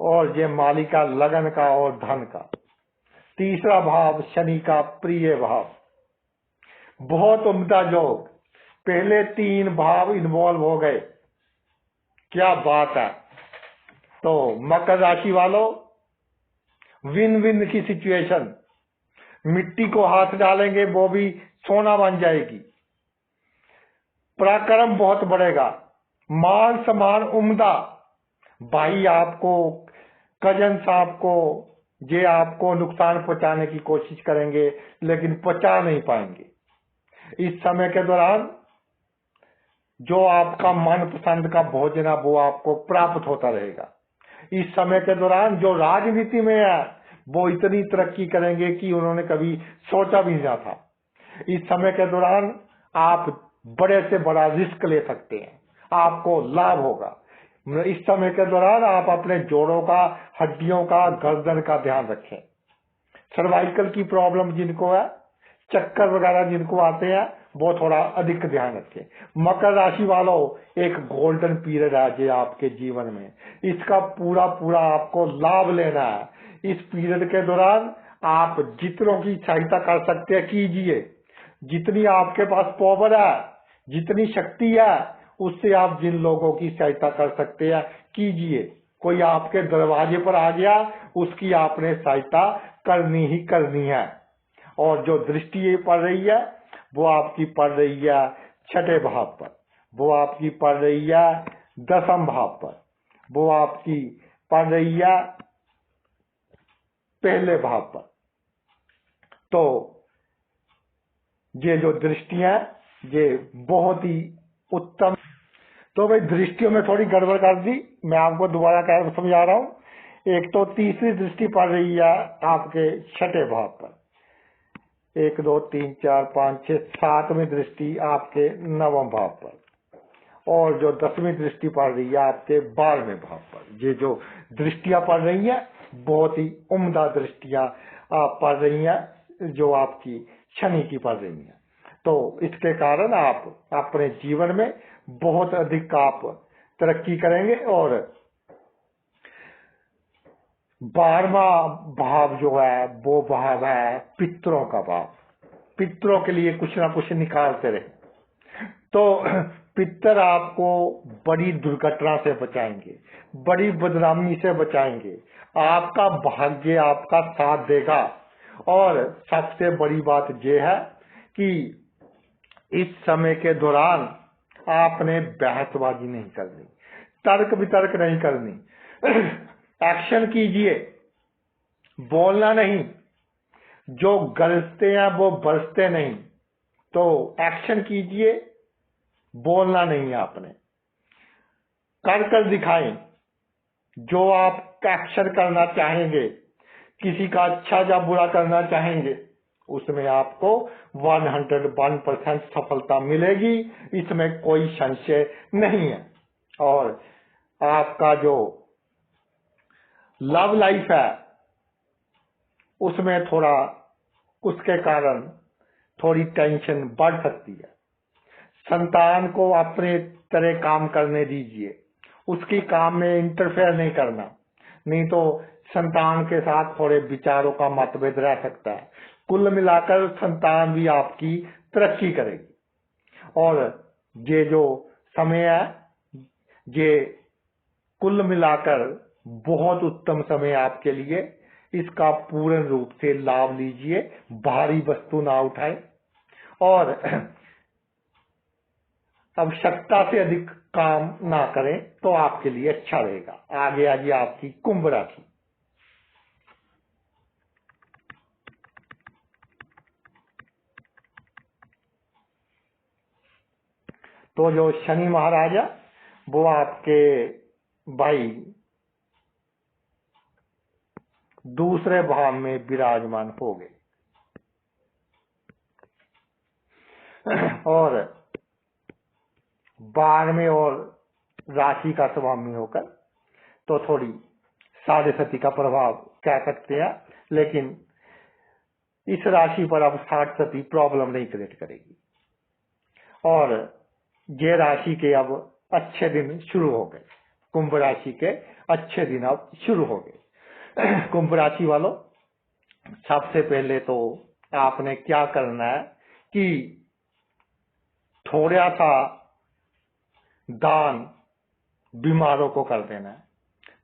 और ये मालिका लगन का और धन का। तीसरा भाव शनि का प्रिय भाव, बहुत उम्दा योग, पहले 3 भाव इन्वॉल्व हो गए, क्या बात है। तो मकर राशि वालों, विन विन की सिचुएशन, मिट्टी को हाथ डालेंगे वो भी सोना बन जाएगी, पराक्रम बहुत बढ़ेगा, मान सम्मान उम्दा, भाई आपको, कजन्स आपको, ये आपको नुकसान पहुंचाने की कोशिश करेंगे लेकिन पहुंचा नहीं पाएंगे। इस समय के दौरान जो आपका मनपसंद का भोजन है वो आपको प्राप्त होता रहेगा। इस समय के दौरान जो राजनीति में है वो इतनी तरक्की करेंगे कि उन्होंने कभी सोचा भी नहीं था। इस समय के दौरान आप बड़े से बड़ा रिस्क ले सकते हैं, आपको लाभ होगा। इस समय के दौरान आप अपने जोड़ों का, हड्डियों का, गर्दन का ध्यान रखें। सर्वाइकल की प्रॉब्लम जिनको है, चक्कर वगैरह जिनको आते हैं, वो थोड़ा अधिक ध्यान रखें। मकर राशि वालों, एक गोल्डन पीरियड है जो आपके जीवन में, इसका पूरा पूरा आपको लाभ लेना है। इस पीरियड के दौरान आप जितनों की सहायता कर सकते हैं कीजिए, जितनी आपके पास पावर है, जितनी शक्ति है, उससे आप जिन लोगों की सहायता कर सकते हैं कीजिए। कोई आपके दरवाजे पर आ गया, उसकी आपने सहायता करनी ही करनी है। और जो दृष्टि पड़ रही है वो आपकी पड़ रही है छठे भाव पर, वो आपकी पड़ रही है दसम भाव पर, वो आपकी पड़ रही है पहले भाव पर। तो ये जो दृष्टियां ये बहुत ही उत्तम। तो भाई दृष्टियों में थोड़ी गड़बड़ कर दी, मैं आपको दोबारा कह समझा रहा हूँ। एक तो तीसरी दृष्टि पड़ रही है आपके छठे भाव पर, 1 2 3 4 5 6 7वीं दृष्टि आपके नवम भाव पर, और जो 10वीं दृष्टि पड़ रही है आपके 12वें भाव पर। ये जो दृष्टियां पड़ रही है बहुत ही उम्दा दृष्टियां आप पड़ रही हैं, जो आपकी शनि की पड़ रही हैं। तो इसके कारण आप अपने जीवन में बहुत अधिक आप तरक्की करेंगे। और 12वां भाव जो है वो भाव है पितरों का भाव। पितरों के लिए कुछ ना कुछ निकालते रहे। तो पितर आपको बड़ी दुर्घटना से बचाएंगे, बड़ी बदनामी से बचाएंगे, आपका भाग्य आपका साथ देगा। और सबसे बड़ी बात यह है कि इस समय के दौरान आपने बहसबाजी नहीं करनी, तर्क वितर्क नहीं करनी, एक्शन कीजिए, बोलना नहीं। जो गरजते हैं वो बरसते नहीं, तो एक्शन कीजिए, बोलना नहीं आपने, कर दिखाएं जो आप एक्शन करना चाहेंगे। किसी का अच्छा या बुरा करना चाहेंगे, उसमें आपको 101% सफलता मिलेगी, इसमें कोई संशय नहीं है। और आपका जो लव लाइफ है उसमें थोड़ा उसके कारण थोड़ी टेंशन बढ़ सकती है। संतान को अपने तरह काम करने दीजिए, उसकी काम में इंटरफेयर नहीं करना, नहीं तो संतान के साथ थोड़े विचारों का मतभेद रह सकता है। कुल मिलाकर संतान भी आपकी तरक्की करेगी। और ये जो समय है ये कुल मिलाकर बहुत उत्तम समय आपके लिए, इसका पूर्ण रूप से लाभ लीजिए, भारी वस्तु ना उठाए और आवश्यकता से अधिक काम ना करें तो आपके लिए अच्छा रहेगा। आगे आगे आपकी कुंभ राशि। तो जो शनि महाराजा वो आपके भाई दूसरे भाव में विराजमान हो गए और 12वें और राशि का स्वामी होकर तो थोड़ी साढ़े सती का प्रभाव कह सकते हैं, लेकिन इस राशि पर अब 60 सती प्रॉब्लम नहीं क्रिएट करेगी। और ये राशि के अब अच्छे दिन शुरू हो गए, कुंभ राशि के अच्छे दिन अब शुरू हो गए। कुंभ राशि वालों, सबसे पहले तो आपने क्या करना है कि थोड़ा सा दान बीमारों को कर देना है,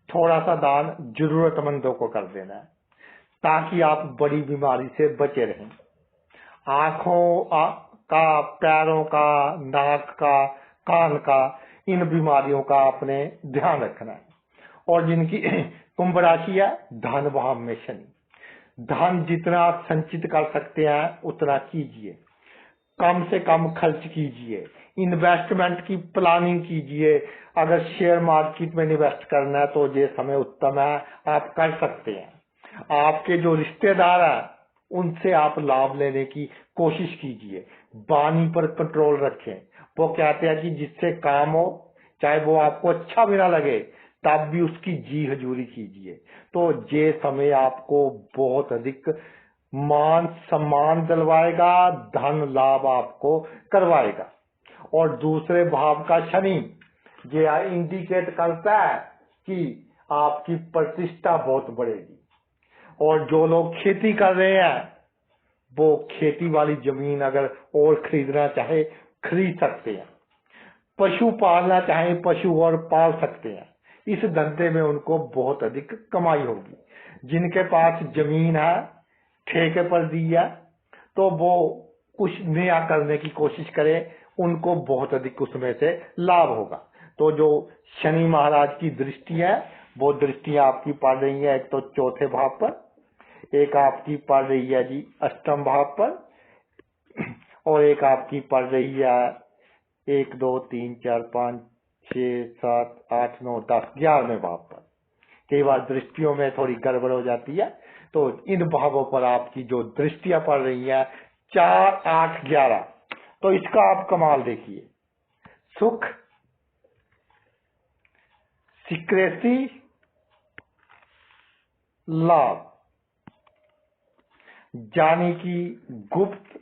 थोड़ा सा दान जरूरतमंदों को कर देना है, ताकि आप बड़ी बीमारी से बचे रहें। आंखों का, पैरों का, नाक का, कान का, इन बीमारियों का आपने ध्यान रखना है। और जिनकी कुंभ राशि है धन भाव में शनि, धन जितना आप संचित कर सकते हैं उतना कीजिए, कम से कम खर्च कीजिए, इन्वेस्टमेंट की प्लानिंग कीजिए। अगर शेयर मार्केट में इन्वेस्ट करना है तो ये समय उत्तम है, आप कर सकते हैं। आपके जो रिश्तेदार हैं उनसे आप लाभ लेने की कोशिश कीजिए, वाणी पर कंट्रोल रखें। वो कहते हैं कि जिससे काम हो, चाहे वो आपको अच्छा भी ना लगे तब भी उसकी जी हजूरी कीजिए। तो ये समय आपको बहुत अधिक मान सम्मान दिलवाएगा, धन लाभ आपको करवाएगा। और दूसरे भाव का शनि ये इंडिकेट करता है कि आपकी प्रतिष्ठा बहुत बढ़ेगी। और जो लोग खेती कर रहे हैं वो खेती वाली जमीन अगर और खरीदना चाहे खरीद सकते हैं, पशु पालना चाहे पशु और पाल सकते हैं। इस धंधे में उनको बहुत अधिक कमाई होगी। जिनके पास जमीन है, ठेके पर दी है, तो वो कुछ नया करने की कोशिश करें, उनको बहुत अधिक उसमें से लाभ होगा। तो जो शनि महाराज की दृष्टि है वो दृष्टियां आपकी पड़ रही है, एक तो चौथे भाव पर, एक आपकी पड़ रही है जी अष्टम भाव पर, और एक आपकी पड़ रही है 1 2 3 4 5 6 7 8 9 10 11वें भाव पर। कई बार दृष्टियों में थोड़ी गड़बड़ हो जाती है, तो इन भावों पर आपकी जो दृष्टियां पड़ रही है 4 8 11, तो इसका आप कमाल देखिए। सुख, सिक्रेसी, लाभ, जाने की गुप्त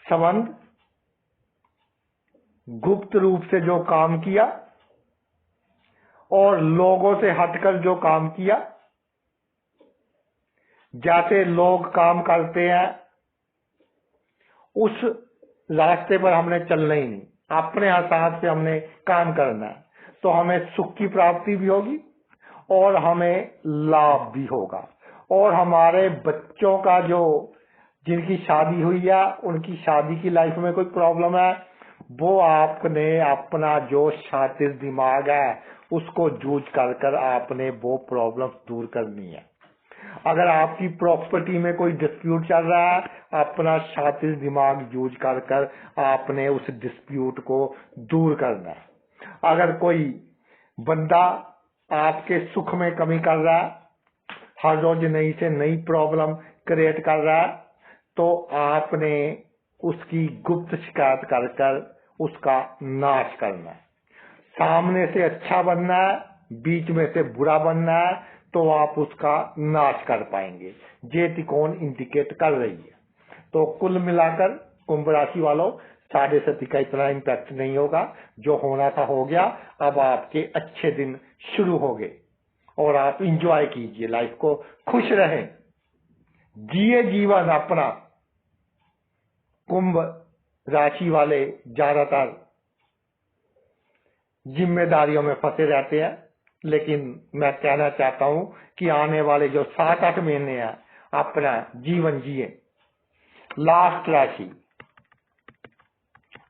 संबंध, गुप्त रूप से जो काम किया और लोगों से हटकर जो काम किया, जैसे लोग काम करते हैं उस रास्ते पर हमने चलना ही नहीं, अपने हिसाब से हमने काम करना है, तो हमें सुख की प्राप्ति भी होगी और हमें लाभ भी होगा। और हमारे बच्चों का जो जिनकी शादी हुई है उनकी शादी की लाइफ में कोई प्रॉब्लम है, वो आपने अपना जो शातिर दिमाग है उसको जूझ कर आपने वो प्रॉब्लम दूर करनी है। अगर आपकी प्रॉपर्टी में कोई डिस्प्यूट चल रहा है, अपना शातिर दिमाग जूझ कर आपने उस डिस्प्यूट को दूर करना है। अगर कोई बंदा आपके सुख में कमी कर रहा है, हर रोज नई से नई प्रॉब्लम क्रिएट कर रहा है, तो आपने उसकी गुप्त शिकायत कर उसका नाश करना है। सामने से अच्छा बनना है, बीच में से बुरा बनना है, तो आप उसका नाश कर पाएंगे। ये त्रिकोण इंडिकेट कर रही है। तो कुल मिलाकर कुंभ राशि वालों 7.5 का इतना इम्पैक्ट नहीं होगा, जो होना था हो गया। अब आपके अच्छे दिन शुरू हो गए और आप इंजॉय कीजिए लाइफ को, खुश रहें, जिए जीवन अपना। कुंभ राशि वाले ज्यादातर जिम्मेदारियों में फंसे रहते हैं, लेकिन मैं कहना चाहता हूं कि आने वाले जो 7-8 महीने हैं अपना जीवन जिए। लास्ट राशि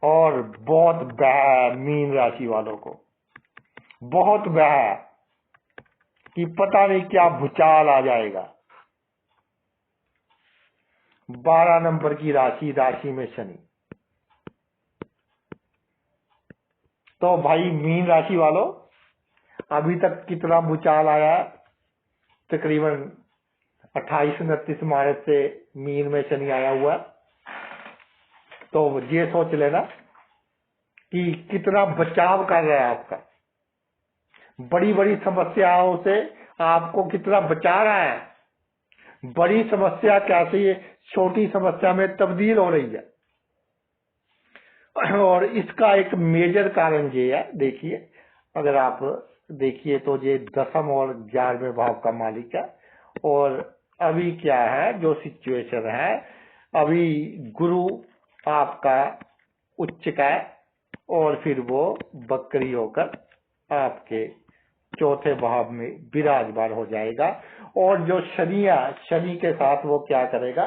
और बहुत बह मीन राशि वालों को बहुत बह कि पता नहीं क्या भूचाल आ जाएगा। 12 नंबर की राशि में शनि। तो भाई मीन राशि वालों, अभी तक कितना भूचाल आया, तकरीबन 28-29 मार्च से मीन में शनि आया हुआ। तो ये सोच लेना कि कितना बचाव कर रहा है आपका, बड़ी बड़ी समस्याओं से आपको कितना बचा रहा है। बड़ी समस्या कैसे छोटी समस्या में तब्दील हो रही है, और इसका एक मेजर कारण ये है। देखिए, अगर आप देखिए तो ये 10वें और 11वें भाव का मालिक है, और अभी क्या है जो सिचुएशन है, अभी गुरु आपका उच्च का है और फिर वो बकरी होकर आपके चौथे भाव में विराजमान हो जाएगा। और जो शनि के साथ वो क्या करेगा,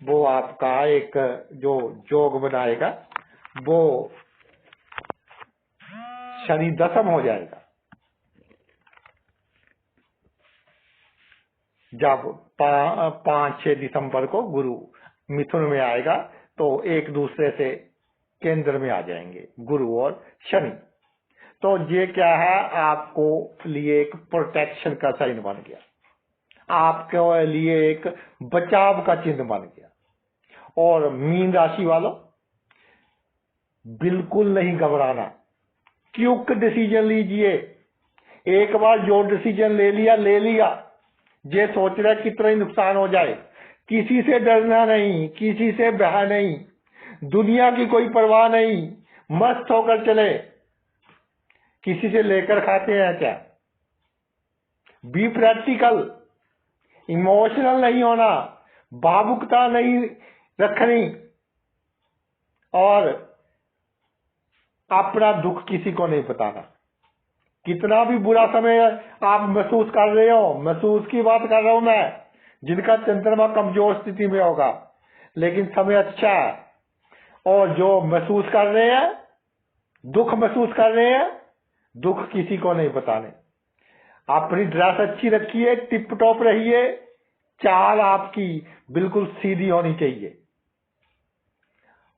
वो आपका एक जो जोग बनाएगा, वो शनि 10म हो जाएगा। जब 5-6 दिसंबर को गुरु मिथुन में आएगा, तो एक दूसरे से केंद्र में आ जाएंगे गुरु और शनि। तो ये क्या है, आपको लिए एक प्रोटेक्शन का साइन बन गया, आपके लिए एक बचाव का चिन्ह बन गया। और मीन राशि वालों, बिल्कुल नहीं घबराना, क्विक डिसीजन लीजिए। एक बार जो डिसीजन ले लिया, ये सोच रहा कितना ही नुकसान हो जाए, किसी से डरना नहीं, किसी से बहा नहीं, दुनिया की कोई परवाह नहीं, मस्त होकर चले। किसी से लेकर खाते हैं क्या? बी प्रैक्टिकल, इमोशनल नहीं होना, भावुकता नहीं रखनी, और अपना दुख किसी को नहीं बताना। कितना भी बुरा समय आप महसूस कर रहे हो, महसूस की बात कर रहा हूं मैं, जिनका चंद्रमा कमजोर स्थिति में होगा, लेकिन समय अच्छा है। और जो महसूस कर रहे हैं, दुख महसूस कर रहे हैं, दुख किसी को नहीं बताने। अपनी ड्रेस अच्छी रखिए, टिप टॉप रहिए, चाल आपकी बिल्कुल सीधी होनी चाहिए,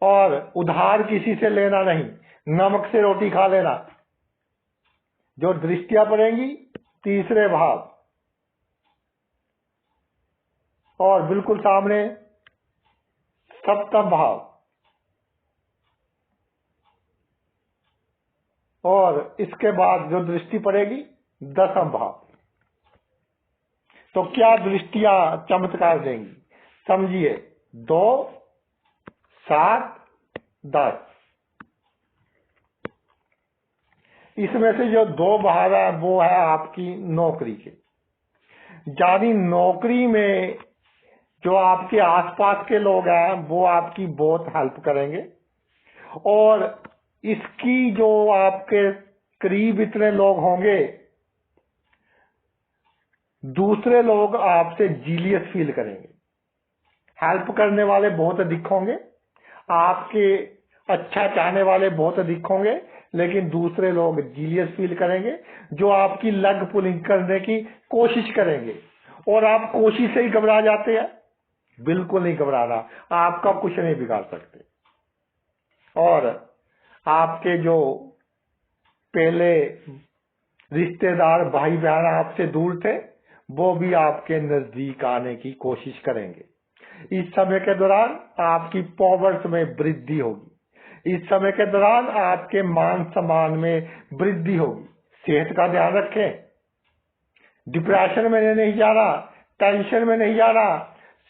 और उधार किसी से लेना नहीं, नमक से रोटी खा लेना। जो दृष्टियां पड़ेंगी तीसरे भाव और बिल्कुल सामने सप्तम भाव, और इसके बाद जो दृष्टि पड़ेगी दसम भाव। तो क्या दृष्टियां चमत्कार देंगी, समझिए। 2, 7, 10, इसमें से जो 2 भाव है वो है आपकी नौकरी के, यानी नौकरी में जो आपके आसपास के लोग हैं वो आपकी बहुत हेल्प करेंगे, और इसकी जो आपके करीब इतने लोग होंगे, दूसरे लोग आपसे जीलियस फील करेंगे। हेल्प करने वाले बहुत अधिक होंगे, आपके अच्छा चाहने वाले बहुत अधिक होंगे, लेकिन दूसरे लोग जीलियस फील करेंगे, जो आपकी लग पुलिंग करने की कोशिश करेंगे, और आप कोशिश से ही घबरा जाते हैं। बिल्कुल नहीं घबराना, आपका कुछ नहीं बिगाड़ सकते। और आपके जो पहले रिश्तेदार भाई बहन आपसे दूर थे, वो भी आपके नजदीक आने की कोशिश करेंगे। इस समय के दौरान आपकी पावर्स में वृद्धि होगी। इस समय के दौरान आपके मान सम्मान में वृद्धि होगी। सेहत का ध्यान रखें, डिप्रेशन में नहीं जाना, टेंशन में नहीं जाना।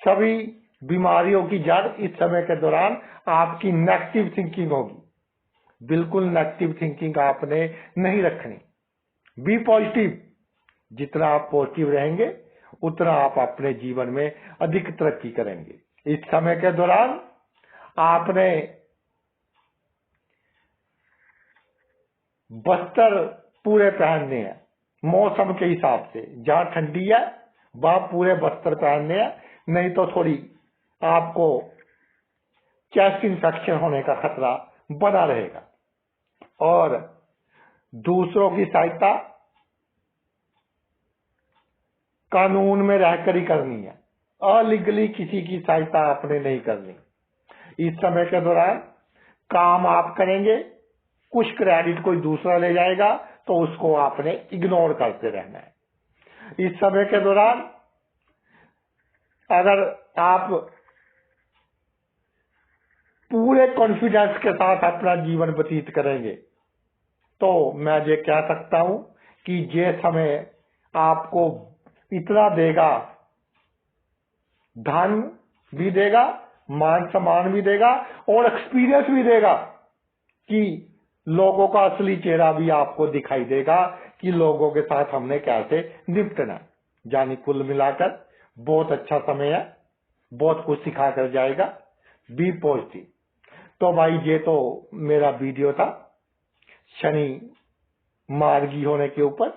सभी बीमारियों की जड़ इस समय के दौरान आपकी नेगेटिव थिंकिंग होगी। बिल्कुल नेगेटिव थिंकिंग आपने नहीं रखनी। Be positive. जितना आप पॉजिटिव रहेंगे उतना आप अपने जीवन में अधिक तरक्की करेंगे। इस समय के दौरान आपने वस्त्र पूरे पहनने हैं, मौसम के हिसाब से। जहां ठंडी है वहां पूरे वस्त्र पहनने हैं, नहीं तो थोड़ी आपको चेस्ट इन्फेक्शन होने का खतरा बना रहेगा। और दूसरों की सहायता कानून में रहकर ही करनी है, अलीगली किसी की सहायता आपने नहीं करनी। इस समय के दौरान काम आप करेंगे, कुछ क्रेडिट कोई दूसरा ले जाएगा तो उसको आपने इग्नोर करते रहना है। इस समय के दौरान अगर आप पूरे कॉन्फिडेंस के साथ अपना जीवन व्यतीत करेंगे तो मैं ये कह सकता हूं कि ये समय आपको इतना देगा, धन भी देगा, मान सम्मान भी देगा, और एक्सपीरियंस भी देगा कि लोगों का असली चेहरा भी आपको दिखाई देगा कि लोगों के साथ हमने कैसे निपटना। यानी कुल मिलाकर बहुत अच्छा समय है, बहुत कुछ सिखा कर जाएगा। Be positive. तो भाई ये तो मेरा वीडियो था शनि मार्गी होने के ऊपर।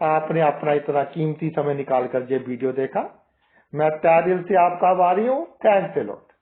आपने अपना इतना कीमती समय निकाल कर ये वीडियो देखा, मैं तहे दिल से आपका आभारी हूँ। Thanks a lot.